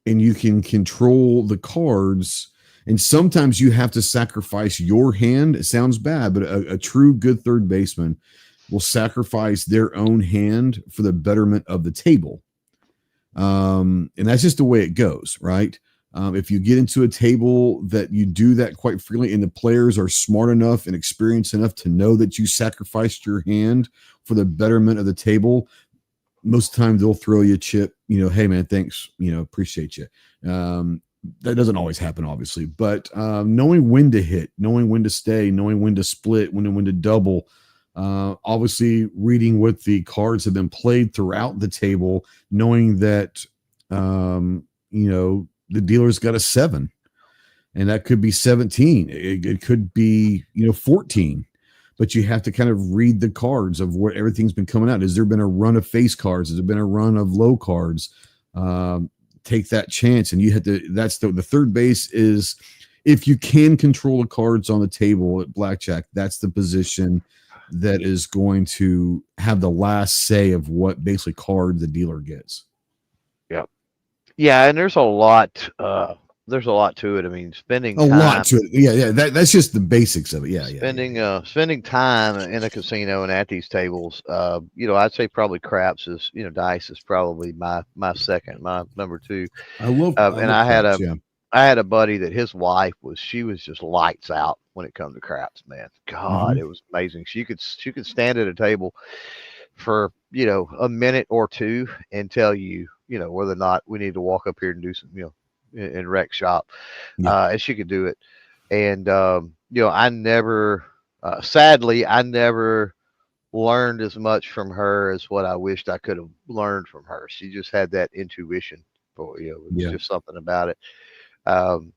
you can control the cards. And sometimes you have to sacrifice your hand. It sounds bad, but a true good third baseman will sacrifice their own hand for the betterment of the table. And that's just the way it goes, right? If you get into a table that you do that quite frequently and the players are smart enough and experienced enough to know that you sacrificed your hand for the betterment of the table, most times they'll throw you a chip, hey man, thanks, appreciate you. That doesn't always happen, obviously, but knowing when to hit, knowing when to stay, knowing when to split, when to double, obviously reading what the cards have been played throughout the table, knowing that, the dealer's got a 7 and that could be 17. It could be, 14, but you have to kind of read the cards of what everything's been coming out. Has there been a run of face cards? Has there been a run of low cards? Take that chance. And you have to, that's the third base is, if you can control the cards on the table at blackjack, that's the position that is going to have the last say of what basically card the dealer gets. Yep. Yeah, and there's a lot. There's a lot to it. I mean, spending A time, lot to it. Yeah. That's just the basics of it. Yeah. spending time in a casino and at these tables. I'd say probably craps is, dice is probably my second, my number two. I love And I had craps, yeah. I had a buddy that his wife she was just lights out when it comes to craps, man. God, Mhm. it was amazing. She could stand at a table for, a minute or two and tell you, whether or not we need to walk up here and do some, in rec shop. Yeah. And she could do it. And, I never, sadly, I never learned as much from her as what I wished I could have learned from her. She just had that intuition for, it was Yeah. just something about it. Um,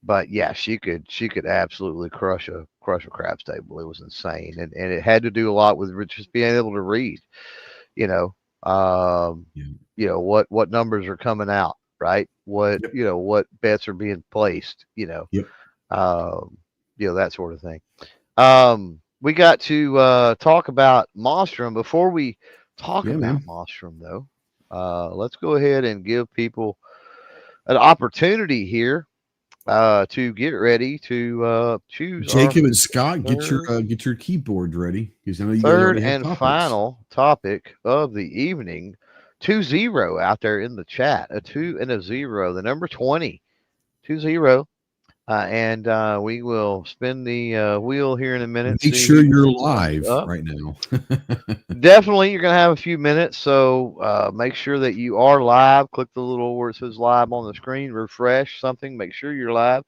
but yeah, she could absolutely crush a craps table. It was insane, and it had to do a lot with just being able to read. You know, um, Yeah. what numbers are coming out, right? What Yep. what bets are being placed. Yep. Um, that sort of thing. We got to talk about Monstrum. Before we talk Yeah, about man. Monstrum, though, let's go ahead and give people an opportunity here to get ready to choose our Jacob and Scott, third, get your keyboard ready because I know you guys third already have and topics. final topic of the evening. 2-0 out there in the chat. A 2 and a 0. The number 20. 2-0. And we will spin the wheel here in a minute. Make See sure who you're comes live up. right now. Definitely, you're going to have a few minutes. So make sure that you are live. Click the little where it says live on the screen. Refresh something. Make sure you're live.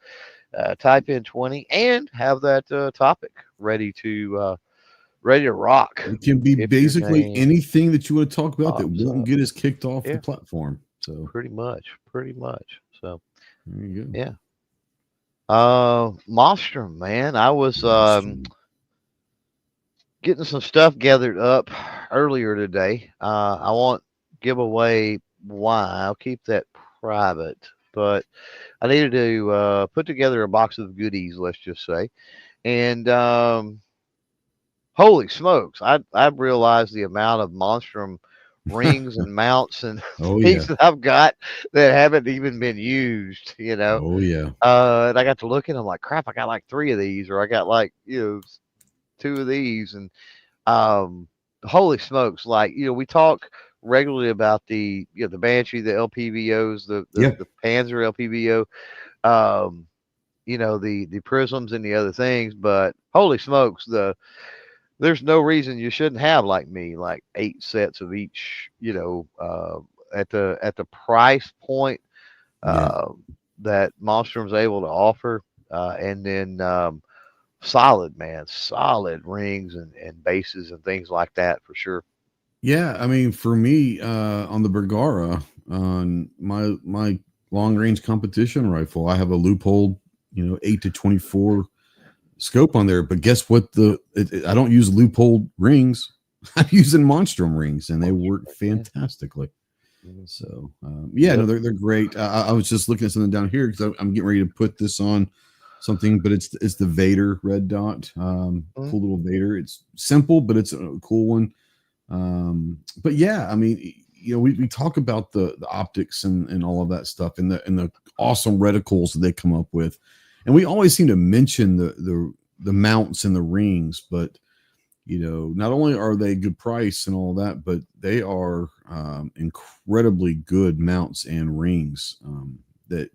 Type in 20 and have that topic ready to rock. It can be If your basically name anything that you want to talk about that pops won't up. get us kicked off the Yeah, platform. So pretty much. So there you go. yeah. Monstrum, man. I was getting some stuff gathered up earlier today. I won't give away why. I'll keep that private. But I needed to put together a box of goodies, let's just say. And holy smokes, I've realized the amount of Monstrum rings and mounts and Oh things yeah. that I've got that haven't even been used, you know. Oh yeah. And I got to look and I'm like, crap, I got like three of these, or I got like, two of these. And um, holy smokes, like, we talk regularly about the Banshee, the LPVOs, Yeah. the Panzer LPVO, um, the prisms and the other things, but holy smokes, there's no reason you shouldn't have like me, like 8 sets of each, at the price point Yeah. uh, that Monstrum's able to offer, and then solid, man, solid rings and bases and things like that for sure. Yeah. I mean, for me, on the Bergara, on my long range competition rifle, I have a loophole, 8 to 24 scope on there. But guess what? I don't use loophole rings. I'm using Monstrum rings, and they work fantastically. Mhm. So yeah, no, Yep. they're great. I was just looking at something down here because I'm getting ready to put this on something, but it's the Vader red dot. Mhm. Cool little Vader. It's simple, but it's a cool one. But yeah, I mean, we talk about the optics and all of that stuff and the awesome reticles that they come up with, and we always seem to mention the mounts and the rings, but not only are they good price and all that, but they are incredibly good mounts and rings that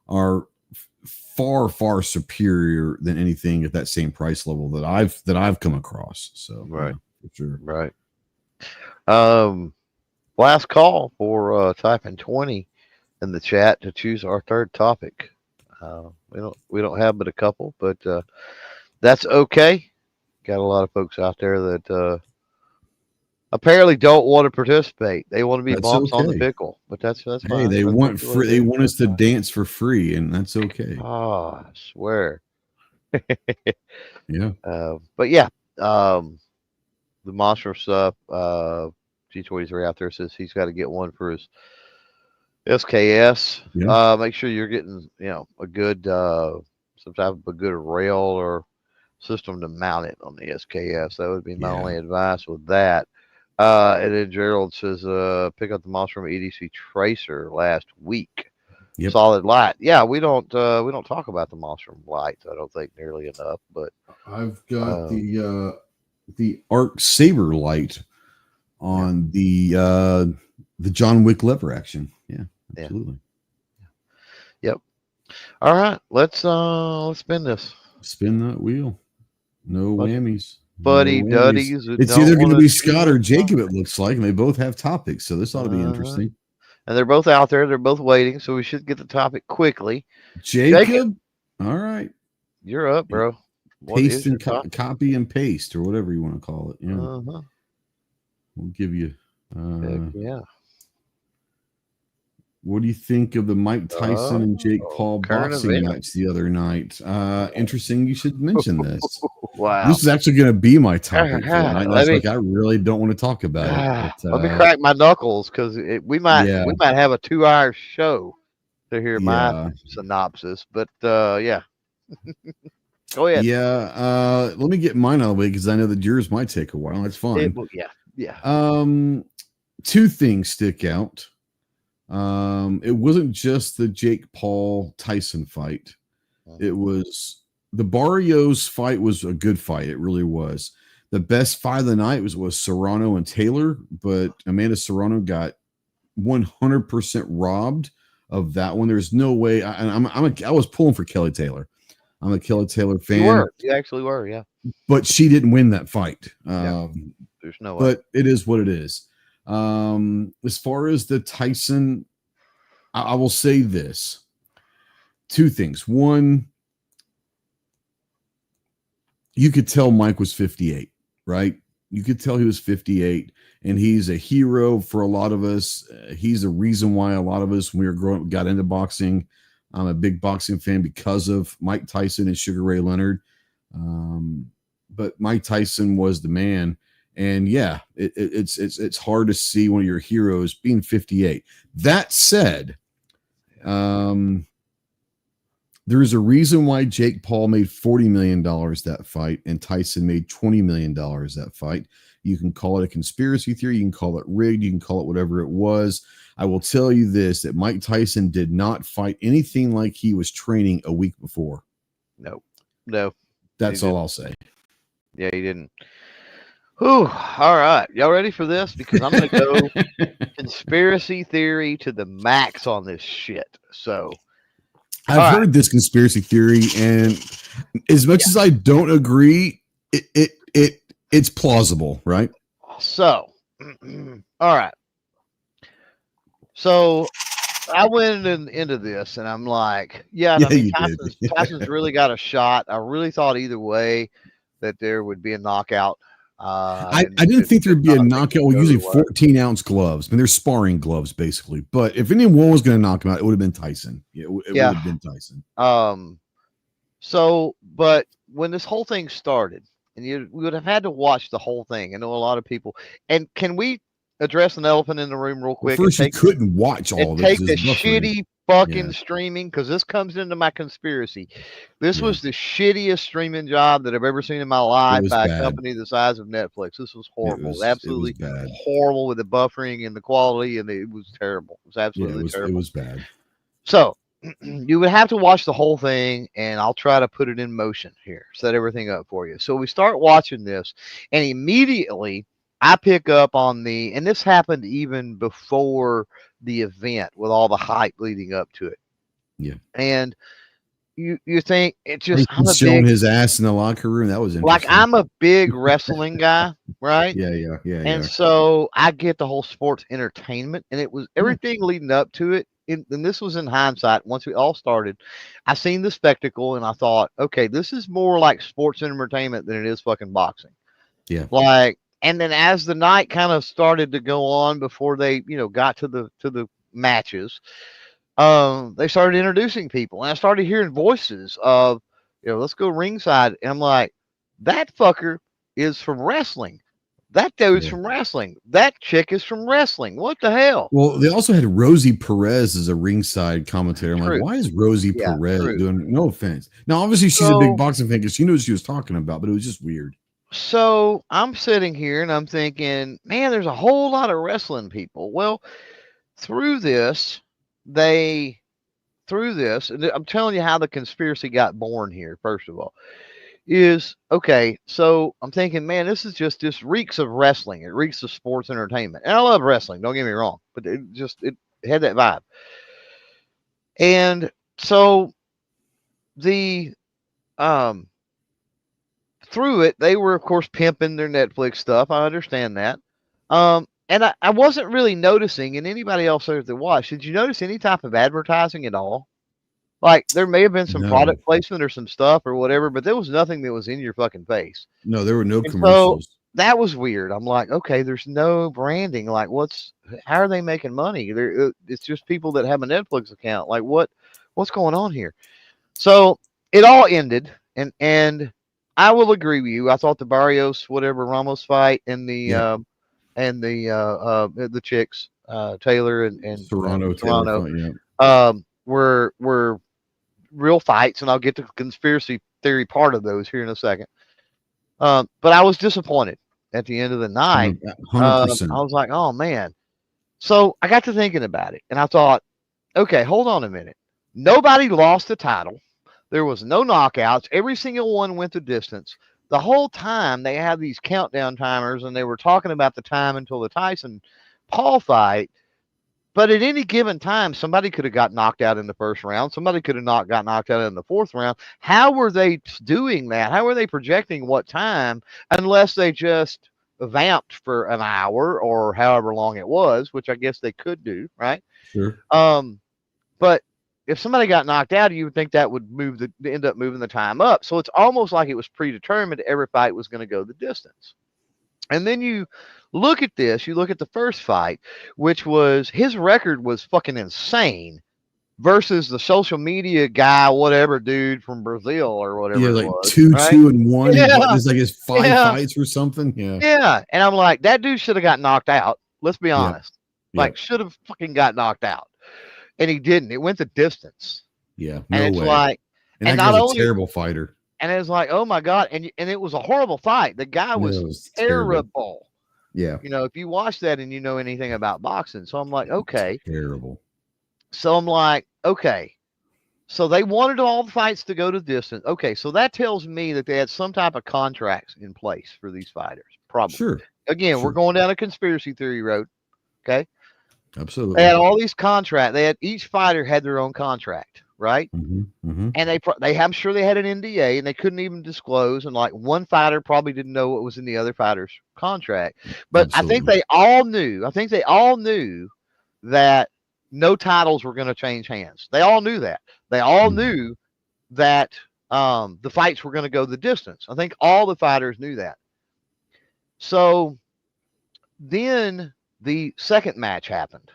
are far superior than anything at that same price level that I've come across. So yeah, Right, for sure. right. Um, Last call for typing 20 in the chat to choose our third topic. We don't have but a couple, but that's okay. Got a lot of folks out there that apparently don't want to participate. They want to be That's bumps on the okay. pickle, but that's Hey, fine. they That's want just the way free. it They is. want us That's to fine. dance for free, and that's okay. Oh, I swear. Yeah, But yeah, um, the monster stuff. G23 out there says he's got to get one for his SKS. yeah, Make sure you're getting a good some type of a good rail or system to mount it on the SKS. That would be my yeah. only advice with that. And then Gerald says, pick up the Monstrum EDC Tracer last week. Yep. Solid light. Yeah, we don't talk about the Monstrum lights. I don't think nearly enough. But I've got um, the Arc Saber light yeah, on the John Wick lever action. Yeah, yeah, absolutely. yep. All right, let's spin this. Spin that wheel. No Bunch of whammies. No buddy whammies. duddies who It's don't either going want to to be do Scott the or Jacob, it topic. looks like, and they both have topics, so this ought to be Uh-huh. interesting. And they're both out there. They're both waiting, so we should get the topic quickly. Jacob, Jacob, all right. you're up, bro. What Paste is your and topic? copy and paste, or whatever you want to call it. Yeah, Uh-huh. we'll give you. Heck Uh, yeah. what do you think of the Mike Tyson and Jake Paul Current boxing event. match the other night? Interesting. You should mention this. Wow. This is actually going to be my topic for the night. And I Let was me like, I really don't want to talk about it. But let me crack my knuckles because we might yeah, we might have a 2 hour show to hear my yeah, synopsis. But yeah, go ahead. yeah. Let me get mine out of the way because I know that yours might take a while. That's fine. Yeah, yeah. Two things stick out. It wasn't just the Jake Paul Tyson fight. It was the Barrios fight was a good fight. It really was. The best fight of the night was Serrano and Taylor, but Amanda Serrano got 100% robbed of that one. There's no way. I was pulling for Kelly Taylor. I'm a Kelly Taylor fan. You were. You actually were. Yeah. But she didn't win that fight. Yeah. There's no way. But it is what it is. As far as the Tyson, I will say this. Two things. One, you could tell Mike was 58, right? You could tell he was 58, and he's a hero for a lot of us. He's the reason why a lot of us, when we were growing up, got into boxing. I'm a big boxing fan because of Mike Tyson and Sugar Ray Leonard. but Mike Tyson was the man. And yeah, it's hard to see one of your heroes being 58. That said, there's a reason why Jake Paul made $40 million that fight and Tyson made $20 million that fight. You can call it a conspiracy theory. You can call it rigged. You can call it whatever it was. I will tell you this, that Mike Tyson did not fight anything like he was training a week before. No. That's all I'll say. Yeah, he didn't. Whew. All right. Y'all ready for this? Because I'm going to go conspiracy theory to the max on this shit. So I've heard this conspiracy theory, and as much as I don't agree, it's plausible, right? So, all right. So I went into this, and I'm like, I mean, Tyson's really got a shot. I really thought either way that there would be a knockout. I didn't think there'd be a knockout using 14-ounce gloves. I mean, they're sparring gloves, basically. But if anyone was going to knock him out, it would have been Tyson. It would have been Tyson. So, but when this whole thing started, and we would have had to watch the whole thing. I know a lot of people. And can we address an elephant in the room real quick? Well, first, you couldn't watch all of it. Take the shitty fucking streaming, because this comes into my conspiracy. This was the shittiest streaming job that I've ever seen in my life by a company the size of Netflix. This was horrible. It was absolutely horrible with the buffering and the quality, and it was terrible. It was absolutely terrible. It was bad. So you would have to watch the whole thing, and I'll try to put it in motion here, set everything up for you. So we start watching this, and immediately I pick up on and this happened even before the event with all the hype leading up to it. Yeah. And you think it just, I'm showing his ass in the locker room. That was interesting. Like, I'm a big wrestling guy, right? Yeah. And so I get the whole sports entertainment, and it was everything leading up to it. And this was in hindsight. Once we all started, I seen the spectacle, and I thought, okay, this is more like sports entertainment than it is fucking boxing. Yeah. Like, and then as the night kind of started to go on before they, got to the matches, they started introducing people, and I started hearing voices of, let's go ringside. And I'm like, that fucker is from wrestling. That dude's from wrestling. That chick is from wrestling. What the hell? Well, they also had Rosie Perez as a ringside commentator. I'm like, why is Rosie Perez doing? No offense. Now, obviously, she's a big boxing fan because she knew what she was talking about, but it was just weird. So I'm sitting here and I'm thinking, man, there's a whole lot of wrestling people. Well, through this, and I'm telling you how the conspiracy got born here, first of all, is, okay, so I'm thinking, man, this reeks of wrestling. It reeks of sports entertainment. And I love wrestling, don't get me wrong, but it had that vibe. And so through it, they were, of course, pimping their Netflix stuff. I understand that. And I wasn't really noticing, and anybody else that watched, did you notice any type of advertising at all? Like, there may have been some product placement or some stuff or whatever, but there was nothing that was in your fucking face. No, there were no commercials. So that was weird. I'm like, okay, there's no branding. Like, how are they making money? It's just people that have a Netflix account. Like, what's going on here? So it all ended, and I will agree with you. I thought the Barrios, Ramos fight and the chicks, Taylor and Toronto, were real fights, and I'll get to the conspiracy theory part of those here in a second. But I was disappointed at the end of the night. 100%. I was like, oh man. So I got to thinking about it, and I thought, okay, hold on a minute. Nobody lost the title. There was no knockouts. Every single one went the distance. The whole time they had these countdown timers, and they were talking about the time until the Tyson Paul fight. But at any given time, somebody could have got knocked out in the first round. Somebody could have got knocked out in the fourth round. How were they doing that? How were they projecting what time, unless they just vamped for an hour or however long it was, which I guess they could do, right? Sure. But if somebody got knocked out, you would think that would end up moving the time up. So it's almost like it was predetermined every fight was going to go the distance. And then you look at this, you look at the first fight, which was, his record was fucking insane. versus the social media guy, whatever dude from Brazil or whatever Yeah, it like was, two, right? 2-1. Yeah, There's like his 5 yeah, fights or something. Yeah, yeah. And I'm like, that dude should have got knocked out. Let's be yeah, honest. yeah, Like, should have fucking got knocked out. And he didn't. It went the distance. yeah. And No it's way. like, And and that not guy's a only, terrible fighter. and it's like, oh my God. And it was a horrible fight. The guy No, was it was terrible. terrible. Yeah, If you watch that and you know anything about boxing. So I'm like, okay. terrible. So I'm like, okay. So they wanted all the fights to go to distance. Okay, so that tells me that they had some type of contracts in place for these fighters. Probably. Sure, Again, we're sure, going down a conspiracy theory road. Okay. They absolutely. had all these contracts. They had each fighter had their own contract, right? Mm-hmm. And I'm sure they had an NDA and they couldn't even disclose. And like one fighter probably didn't know what was in the other fighter's contract. But I think Absolutely. they all knew. I think they all knew that no titles were going to change hands. They all knew that. They all Mhm. knew that the fights were going to go the distance. I think all the fighters knew that. So then the second match happened.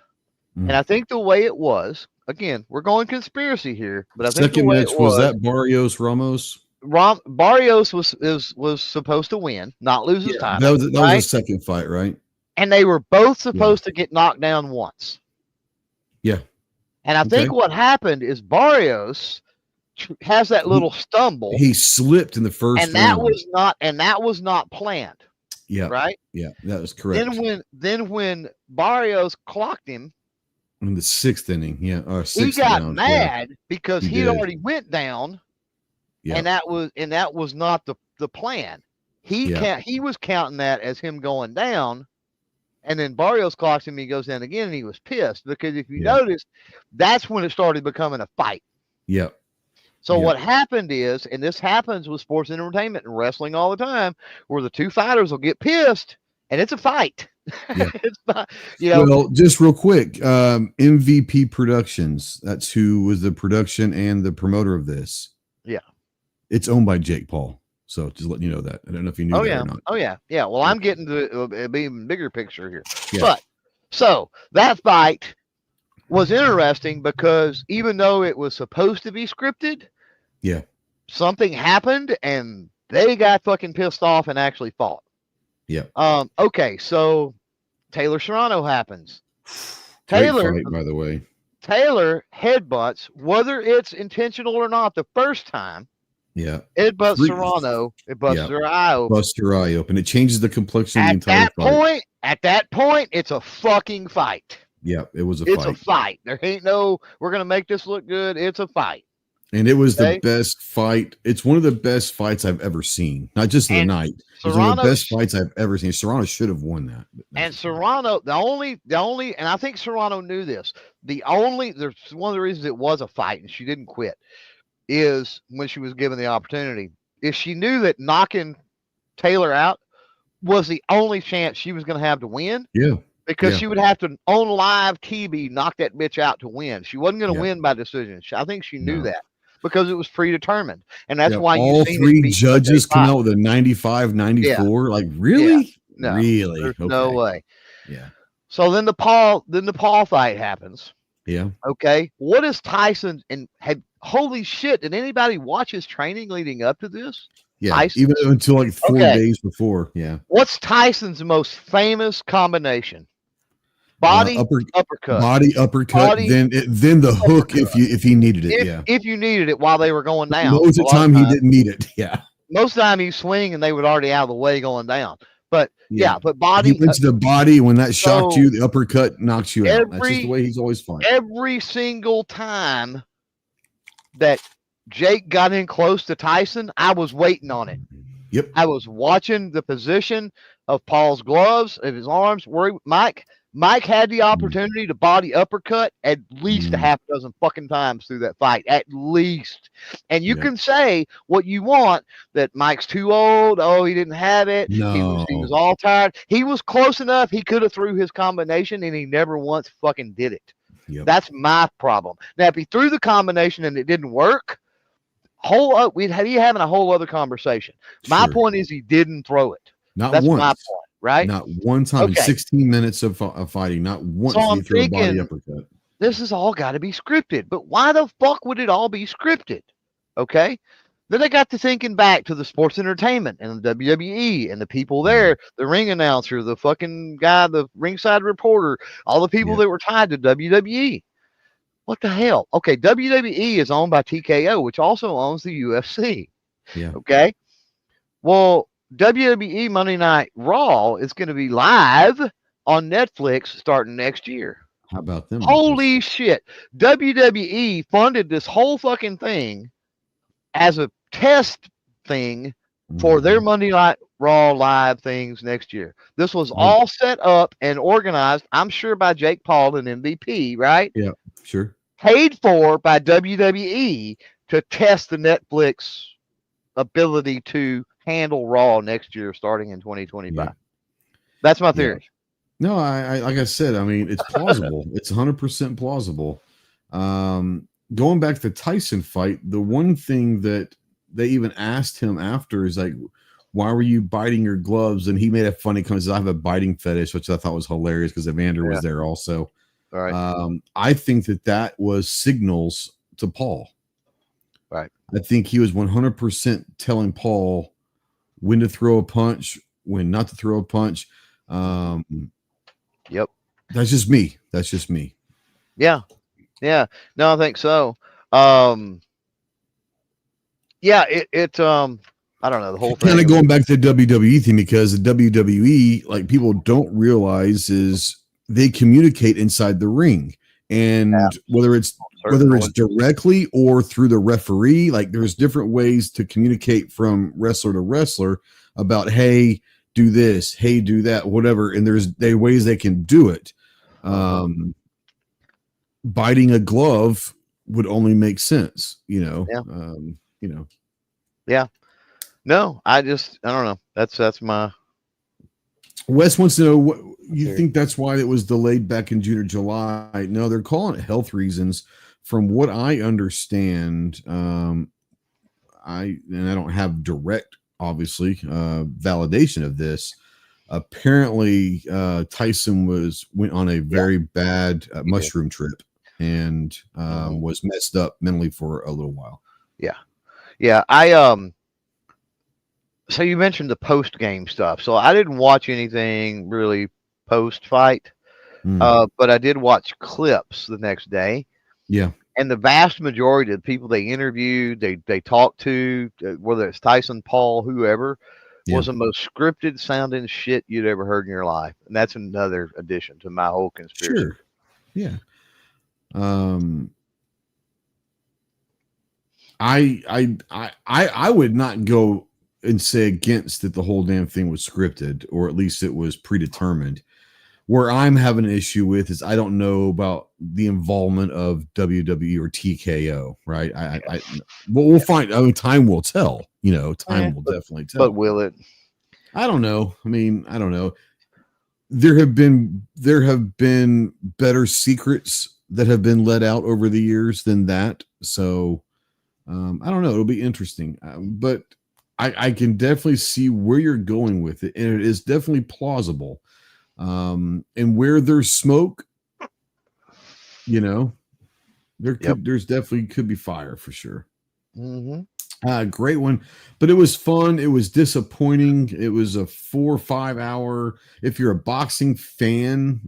Mm. And I think the way it was, again, we're going conspiracy here, but I think the Second way match it was was, that Barrios Ramos. Barrios was supposed to win, not lose his Yeah, title, that was right? a second fight, right? And they were both supposed to get knocked down once. Yeah. And I think Okay. what happened is Barrios has that little stumble, He slipped in the first and that round. was not planned, Yeah, right? yeah, that was correct. Then when Barrios clocked him, In the 6th inning, yeah, or he 6th got round, mad because he he'd did. already went down, Yeah, and that was not the plan. He was counting that as him going down, and then Barrios clocks him. He goes down again, and he was pissed because if you notice, that's when it started becoming a fight. yeah. So Yeah. what happened is, and this happens with sports entertainment and wrestling all the time, where the two fighters will get pissed, and it's a fight. Yeah. It's not, Well, just real quick, MVP Productions. That's who was the production and the promoter of this. Yeah. It's owned by Jake Paul. So just letting you know that. I don't know if you knew that or not. Oh yeah. Well, I'm getting to an even bigger picture here. Yeah. But so that fight was interesting because even though it was supposed to be scripted, Yeah. something happened and they got fucking pissed off and actually fought. Yeah. Okay, so Taylor Serrano happens. Great fight, by the way. Taylor headbutts, whether it's intentional or not, the first time. Yeah. Headbutts Serrano, it busts her eye open. Busts her eye open. It changes the complexion of the entire fight. At that point, it's a fucking fight. Yeah, it was It's a fight. There ain't no, we're going to make this look good. It's a fight. And it was the best fight. It's one of the best fights I've ever seen. Not just the night. It's one of the best fights I've ever seen. Serrano should have won that. And Serrano, the only, and I think Serrano knew this. There's one of the reasons it was a fight and she didn't quit is when she was given the opportunity. If she knew that knocking Taylor out was the only chance she was going to have to win. Yeah. Because she would have to, on live TV, knock that bitch out to win. She wasn't going to win by decision. I think she knew that because it was predetermined. And that's why all three judges come out with a 95, 94. Yeah. Like, really? Yeah. No, really? There's no way. Yeah. So then the Paul fight happens. Yeah. Okay. What is Tyson holy shit, did anybody watch his training leading up to this? Yeah, Tyson? even until like 4 days before. Yeah. What's Tyson's most famous combination? Body uppercut. Body uppercut. Then the hook if he needed it. If you needed it while they were going down. Most of the time he didn't need it. Yeah. Most of the time he swing and they would already out of the way going down. But but body. He went to the body when that shocked you. The uppercut knocks you out. That's just the way he's always fought. Every single time that Jake got in close to Tyson, I was waiting on it. Yep. I was watching the position of Paul's gloves, of his arms. Mike had the opportunity to body uppercut at least a half dozen fucking times through that fight, at least. And you can say what you want, that Mike's too old. Oh, he didn't have it. No. He was all tired. He was close enough. He could have threw his combination, and he never once fucking did it. Yep. That's my problem. Now, if he threw the combination and it didn't work, we'd be having a whole other conversation. My point is he didn't throw it. That's once. My point, right? Not one time in 16 minutes of fighting. Not once so he threw a body uppercut. this has all got to be scripted. But why the fuck would it all be scripted? Okay. Then I got to thinking back to the sports entertainment and the WWE and the people Mhm. there, the ring announcer, the fucking guy, the ringside reporter, all the people Yeah, that were tied to WWE. What the hell? Okay, WWE is owned by TKO, which also owns the UFC. yeah. Okay. Well, WWE Monday Night Raw is going to be live on Netflix starting next year. How about them apples? Holy shit. WWE funded this whole fucking thing as a test thing for their Mhm. Monday Night Raw live things next year. This was Well, all set up and organized, I'm sure, by Jake Paul and MVP, right? yeah, sure. Paid for by WWE to test the Netflix ability to handle Raw next year starting in Yeah, 2025. That's my yeah. theory. No, I like I said, I mean, it's plausible. It's 100% plausible. Going back to the Tyson fight, the one thing that they even asked him after is like, why were you biting your gloves? And he made a funny comment. He says, I have a biting fetish, which I thought was hilarious because Evander Yeah. was there also. All right. I think that was signals to Paul. Right. I think he was 100% telling Paul when to throw a punch, when not to throw a punch. Um, Yep. that's just me. That's just me. Yeah. Yeah. No, I think so. Um, yeah, I don't know, the whole Kind thing. of going back to the WWE thing, because the WWE, like, people don't realize is they communicate inside the ring, and whether it's Certainly. directly or through the referee, like there's different ways to communicate from wrestler to wrestler about, hey, do this, hey, do that, whatever, and there's ways they can do it. Uh-huh. Biting a glove would only make sense, Yeah. you know. Yeah. No, I don't know. That's my Wes wants to know what you theory. think that's why it was delayed back in June or July. No, they're calling it health reasons. From what I understand, I don't have direct, obviously, validation of this. Apparently, Tyson went on a Yeah. very bad He did. mushroom trip and Mhm. was messed up mentally for a little while. Yeah. Yeah. So you mentioned the post game stuff. So I didn't watch anything really post fight. Mm, But I did watch clips the next day. yeah, And the vast majority of the people they interviewed, they talked to, whether it's Tyson, Paul, whoever, yeah, was the most scripted sounding shit you'd ever heard in your life. And that's another addition to my whole conspiracy. sure, yeah. Um, I would not go and say against that the whole damn thing was scripted, or at least it was predetermined. Where I'm having an issue with is I don't know about the involvement of WWE or TKO, right? Well, we'll find. I mean, time will tell. Time will definitely But tell. will it? I don't know. I mean, I don't know. There have been better secrets that have been let out over the years than that. So I don't know. It'll be interesting, but I can definitely see where you're going with it, and it is definitely plausible. And where there's smoke, Yep. there's definitely could be fire for sure. Mm-hmm. Great one, but it was fun. It was disappointing. It was a 4 or 5 hour. If you're a boxing fan,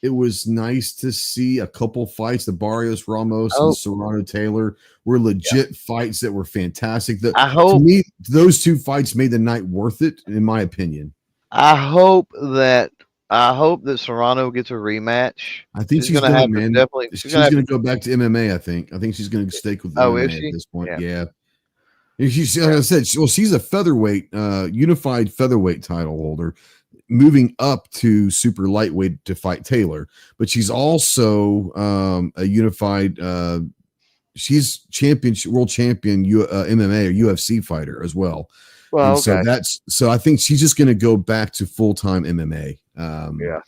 it was nice to see a couple fights. The Barrios Ramos and Oh, the Serrano Taylor were yeah. legit fights that were fantastic. I To hope me, those two fights made the night worth it, in my opinion. I hope that I hope that Serrano gets a rematch. I think She's she's gonna done, have to man. definitely. She's gonna She's have going to. to go back to MMA. I think she's going to stake with Oh, is MMA at she? this point. Yeah. Yeah. And she's, like Yeah. I said, she's a featherweight, unified featherweight title holder, moving up to super lightweight to fight Taylor. But she's also a unified. She's world champion MMA or UFC fighter as well. Well, And okay. so I think she's just going to go back to full time MMA. Yeah.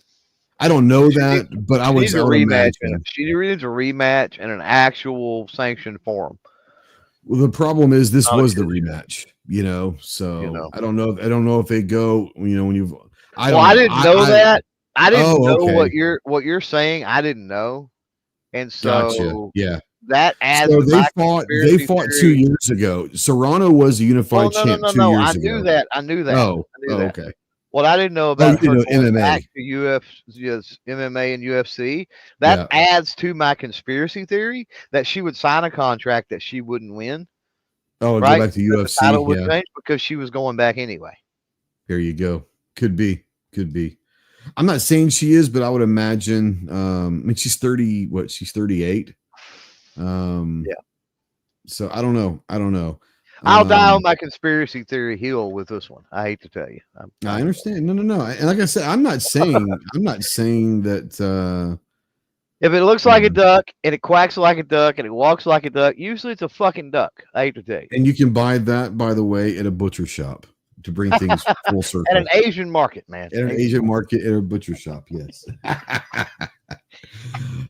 I don't know She that, needs, but she needs a I would rematch. imagine. She needs a rematch in an actual sanctioned forum. Well, the problem is this Not a was the shit show. rematch, so You know. I don't know if they go, when you've, I Well, don't I know. didn't know that. I didn't Oh, know okay. what you're saying. I didn't know, and Gotcha. so Yeah. that adds So to my they conspiracy fought two theory. years ago. Serrano was a Well, unified no, no, champ no, two no. I years knew ago. that. I knew that. Oh, I knew oh, that. okay. What I didn't know Oh, you about her didn't know going back MMA. to MMA and UFC, that Yeah. adds to my conspiracy theory that she would sign a contract that she wouldn't win, Oh, go right? back to That the UFC. title would Yeah. change because she was going back anyway. There you go. Could be. Could be. I'm not saying she is, but I would imagine. I mean, she's 30. What? She's 38. Um. Yeah. So I don't know. I don't know. I'll die on Um. my conspiracy theory hill with this one. I hate to tell you. I understand. No, no, no. And like I said, I'm not saying. I'm not saying that. If it looks You like a know, duck and it quacks like a duck and it walks like a duck, usually it's a fucking duck. I hate to tell you. and you can buy that, by the way, at a butcher shop to bring things full At an circle. Asian market, man. At an Asian market, at a butcher shop, yes.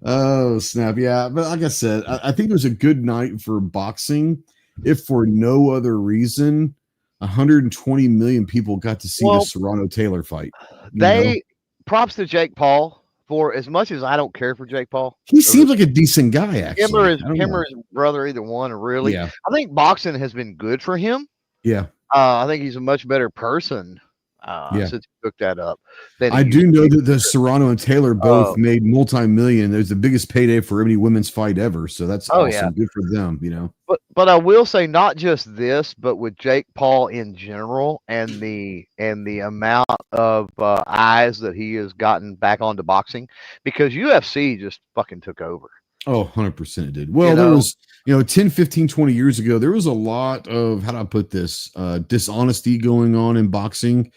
Oh, snap. Yeah. But like I said, I think it was a good night for boxing, if for no other reason. 120 million people got to see the Well, Serrano Taylor fight. You know, they props to Jake Paul for as much as I don't care for Jake Paul. he seems like a decent guy, actually. I don't Him know. or his brother, either one, really. Yeah. I think boxing has been good for him. Yeah. I think he's a much better person Yeah. since he took that up than I he used do to know be. that the Serrano and Taylor both made multi-million. It was the biggest payday for any women's fight ever. So that's Oh awesome. yeah. Good for them, you know. But I will say not just this, but with Jake Paul in general and the amount of eyes that he has gotten back onto boxing because UFC just fucking took over. Oh, 100% it did. Well, You there know, was, 10, 15, 20 years ago, there was a lot of, how do I put this, dishonesty going on in boxing.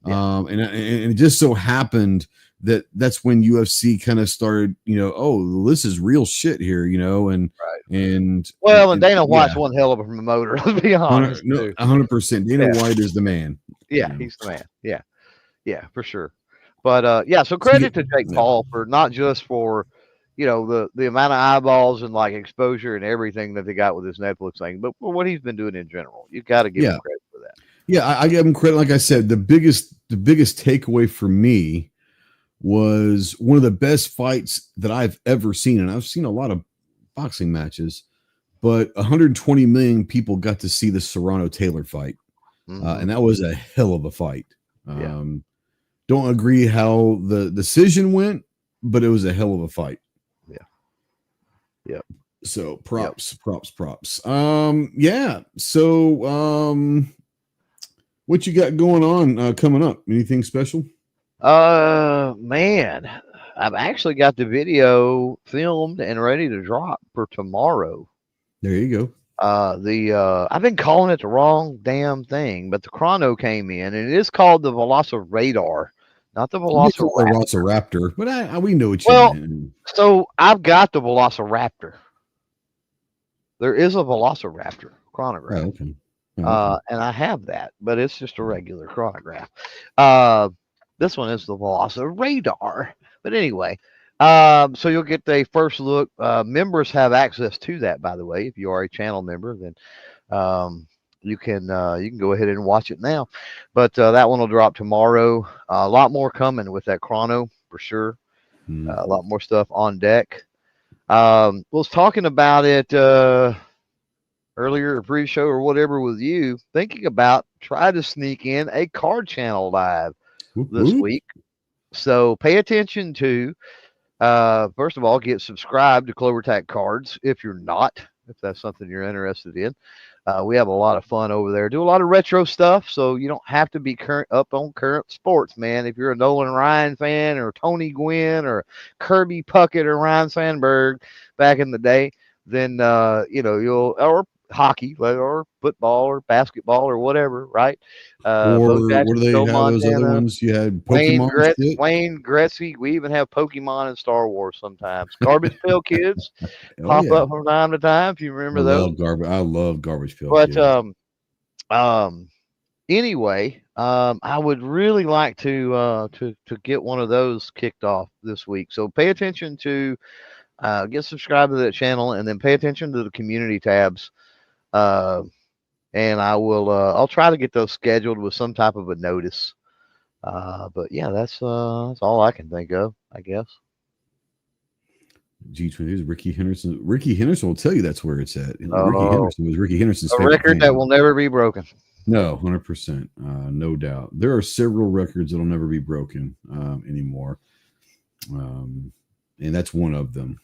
yeah. And it just so happened that that's when UFC kind of started, oh, this is real shit here, and, Right. and, Well, and Dana White's yeah, one hell of a promoter. Let's be honest. no, Too. 100%. Dana Yeah. White is the man. Yeah, he's the man. Yeah. Yeah, for sure. But yeah, so So, credit to Jake yeah. Paul for not just for the amount of eyeballs and like exposure and everything that they got with this Netflix thing, but for what he's been doing in general. You got to give him credit for that. Yeah, I give him credit. Like I said, the biggest takeaway for me was one of the best fights that I've ever seen, and I've seen a lot of boxing matches, but 120 million people got to see the Serrano Taylor fight, and that was a hell of a fight. Don't agree how the decision went, but it was a hell of a fight. Yeah. So props. Yeah. So what you got going on coming up? Anything special? Man, I've actually got the video filmed and ready to drop for tomorrow. There you go. I've been calling it the wrong damn thing, but the chrono came in, and it is called the Velociraptor, not the Velociraptor. But we know what you mean. So I've got the Velociraptor. There is a Velociraptor chronograph. Oh, okay. And I have that, but it's just a regular chronograph. This one is the Velociraptor. But anyway, so you'll get the first look. Members have access to that, by the way. If you are a channel member, then you can go ahead and watch it now. But that one will drop tomorrow. A lot more coming with that chrono for sure. A lot more stuff on deck. Was talking about it earlier, pre-show or whatever with you, thinking about try to sneak in a card channel live this week. So pay attention to, first of all, get subscribed to CloverTac Cards if you're not, if that's something you're interested in. We have a lot of fun over there. Do a lot of retro stuff, so you don't have to be up on current sports, man. If you're a Nolan Ryan fan or Tony Gwynn or Kirby Puckett or Ryan Sandberg back in the day, then you'll or hockey or football or basketball or whatever, right? Or what do they have? Those other ones you had Pokemon. Wayne Gretzky. We even have Pokemon and Star Wars sometimes. Garbage Pail Kids pop up from time to time. If you remember those. I love Garbage Pail. But anyway, I would really like to get one of those kicked off this week. So pay attention to get subscribed to that channel, and then pay attention to the community tabs. And I will I'll try to get those scheduled with some type of a notice But yeah, that's all I can think of, I guess. G20 is Ricky Henderson. Ricky Henderson will tell you that's where it's at. Ricky Oh, Henderson was Ricky Henderson's a favorite record that band. will never be broken. No, 100%. No doubt. There are several records that'll never be broken anymore. Um, and that's one of them.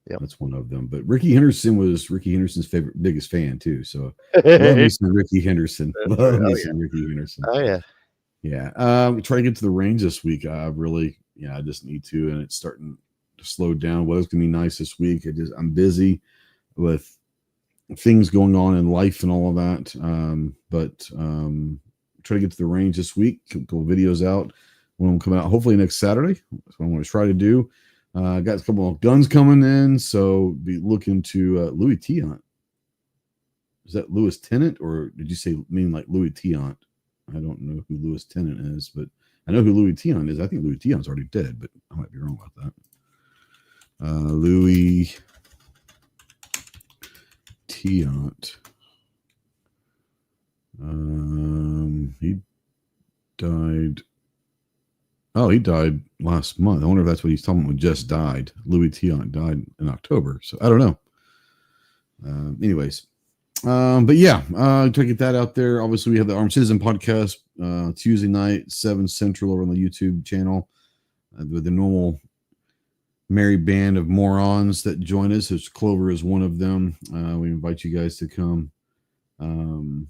Yep. That's one of them. But Ricky Henderson was Ricky Henderson's favorite, biggest fan too. So love me some Ricky Henderson. Love me Oh yeah. some Ricky Henderson. Oh yeah. Yeah. Try to get to the range this week. I really, I just need to, and it's starting to slow down. Weather's gonna be nice this week. I'm busy with things going on in life and all of that. But try to get to the range this week. Couple videos out when I'm coming out. Hopefully next Saturday. That's what I'm going to try to do. Got a couple of guns coming in, so be looking to Louis Tiant. Is that Louis Tennant, or did you say mean like Louis Tiant? I don't know who Louis Tennant is, but I know who Louis Tiant is. I think Louis Tiant's already dead, but I might be wrong about that. Louis Tiant. He died. Oh, he died last month. I wonder if that's what he's talking about. Just died. Louis Tiant died in October. So I don't know. Anyways, but yeah, try to get that out there. Obviously, we have the Armed Citizen podcast Tuesday night, 7 Central, over on the YouTube channel with the normal merry band of morons that join us. Clover is one of them. We invite you guys to come and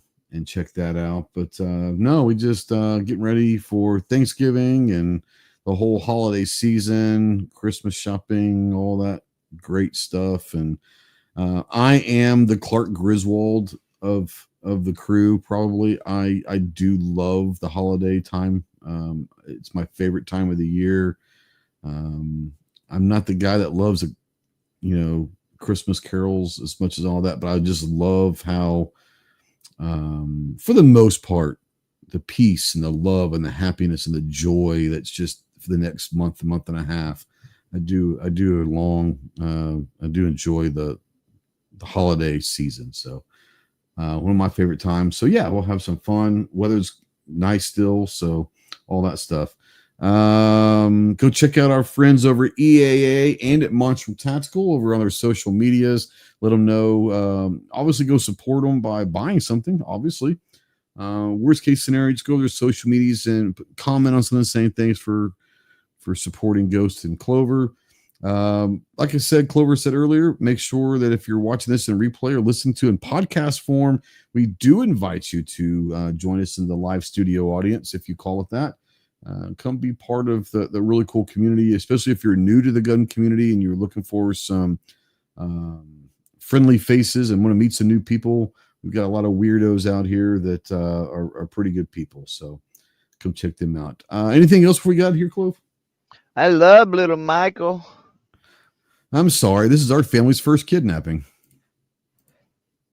check that out. But no, we just getting ready for Thanksgiving and the whole holiday season, Christmas shopping, all that great stuff. And I am the Clark Griswold of the crew. Probably I do love the holiday time. It's my favorite time of the year. I'm not the guy that loves Christmas carols as much as all that, but I just love how for the most part, the peace and the love and the happiness and the joy that's just for the next month and a half. I do enjoy the holiday season. So one of my favorite times. So yeah, we'll have some fun. Weather's nice still, so all that stuff. Go check out our friends over at EAA and at Monstrum Tactical over on their social medias. Let them know. Obviously, go support them by buying something. Obviously, worst case scenario, just go to their social medias and comment on something, saying thanks for supporting Ghost and Clover. Like I said, Clover said earlier, make sure that if you're watching this in replay or listening to in podcast form, we do invite you to join us in the live studio audience, if you call it that. Come be part of the really cool community, especially if you're new to the gun community and you're looking for some friendly faces and want to meet some new people. We've got a lot of weirdos out here that are pretty good people. So come check them out. Anything else we got here, Clove? I love little Michael. I'm sorry. This is our family's first kidnapping.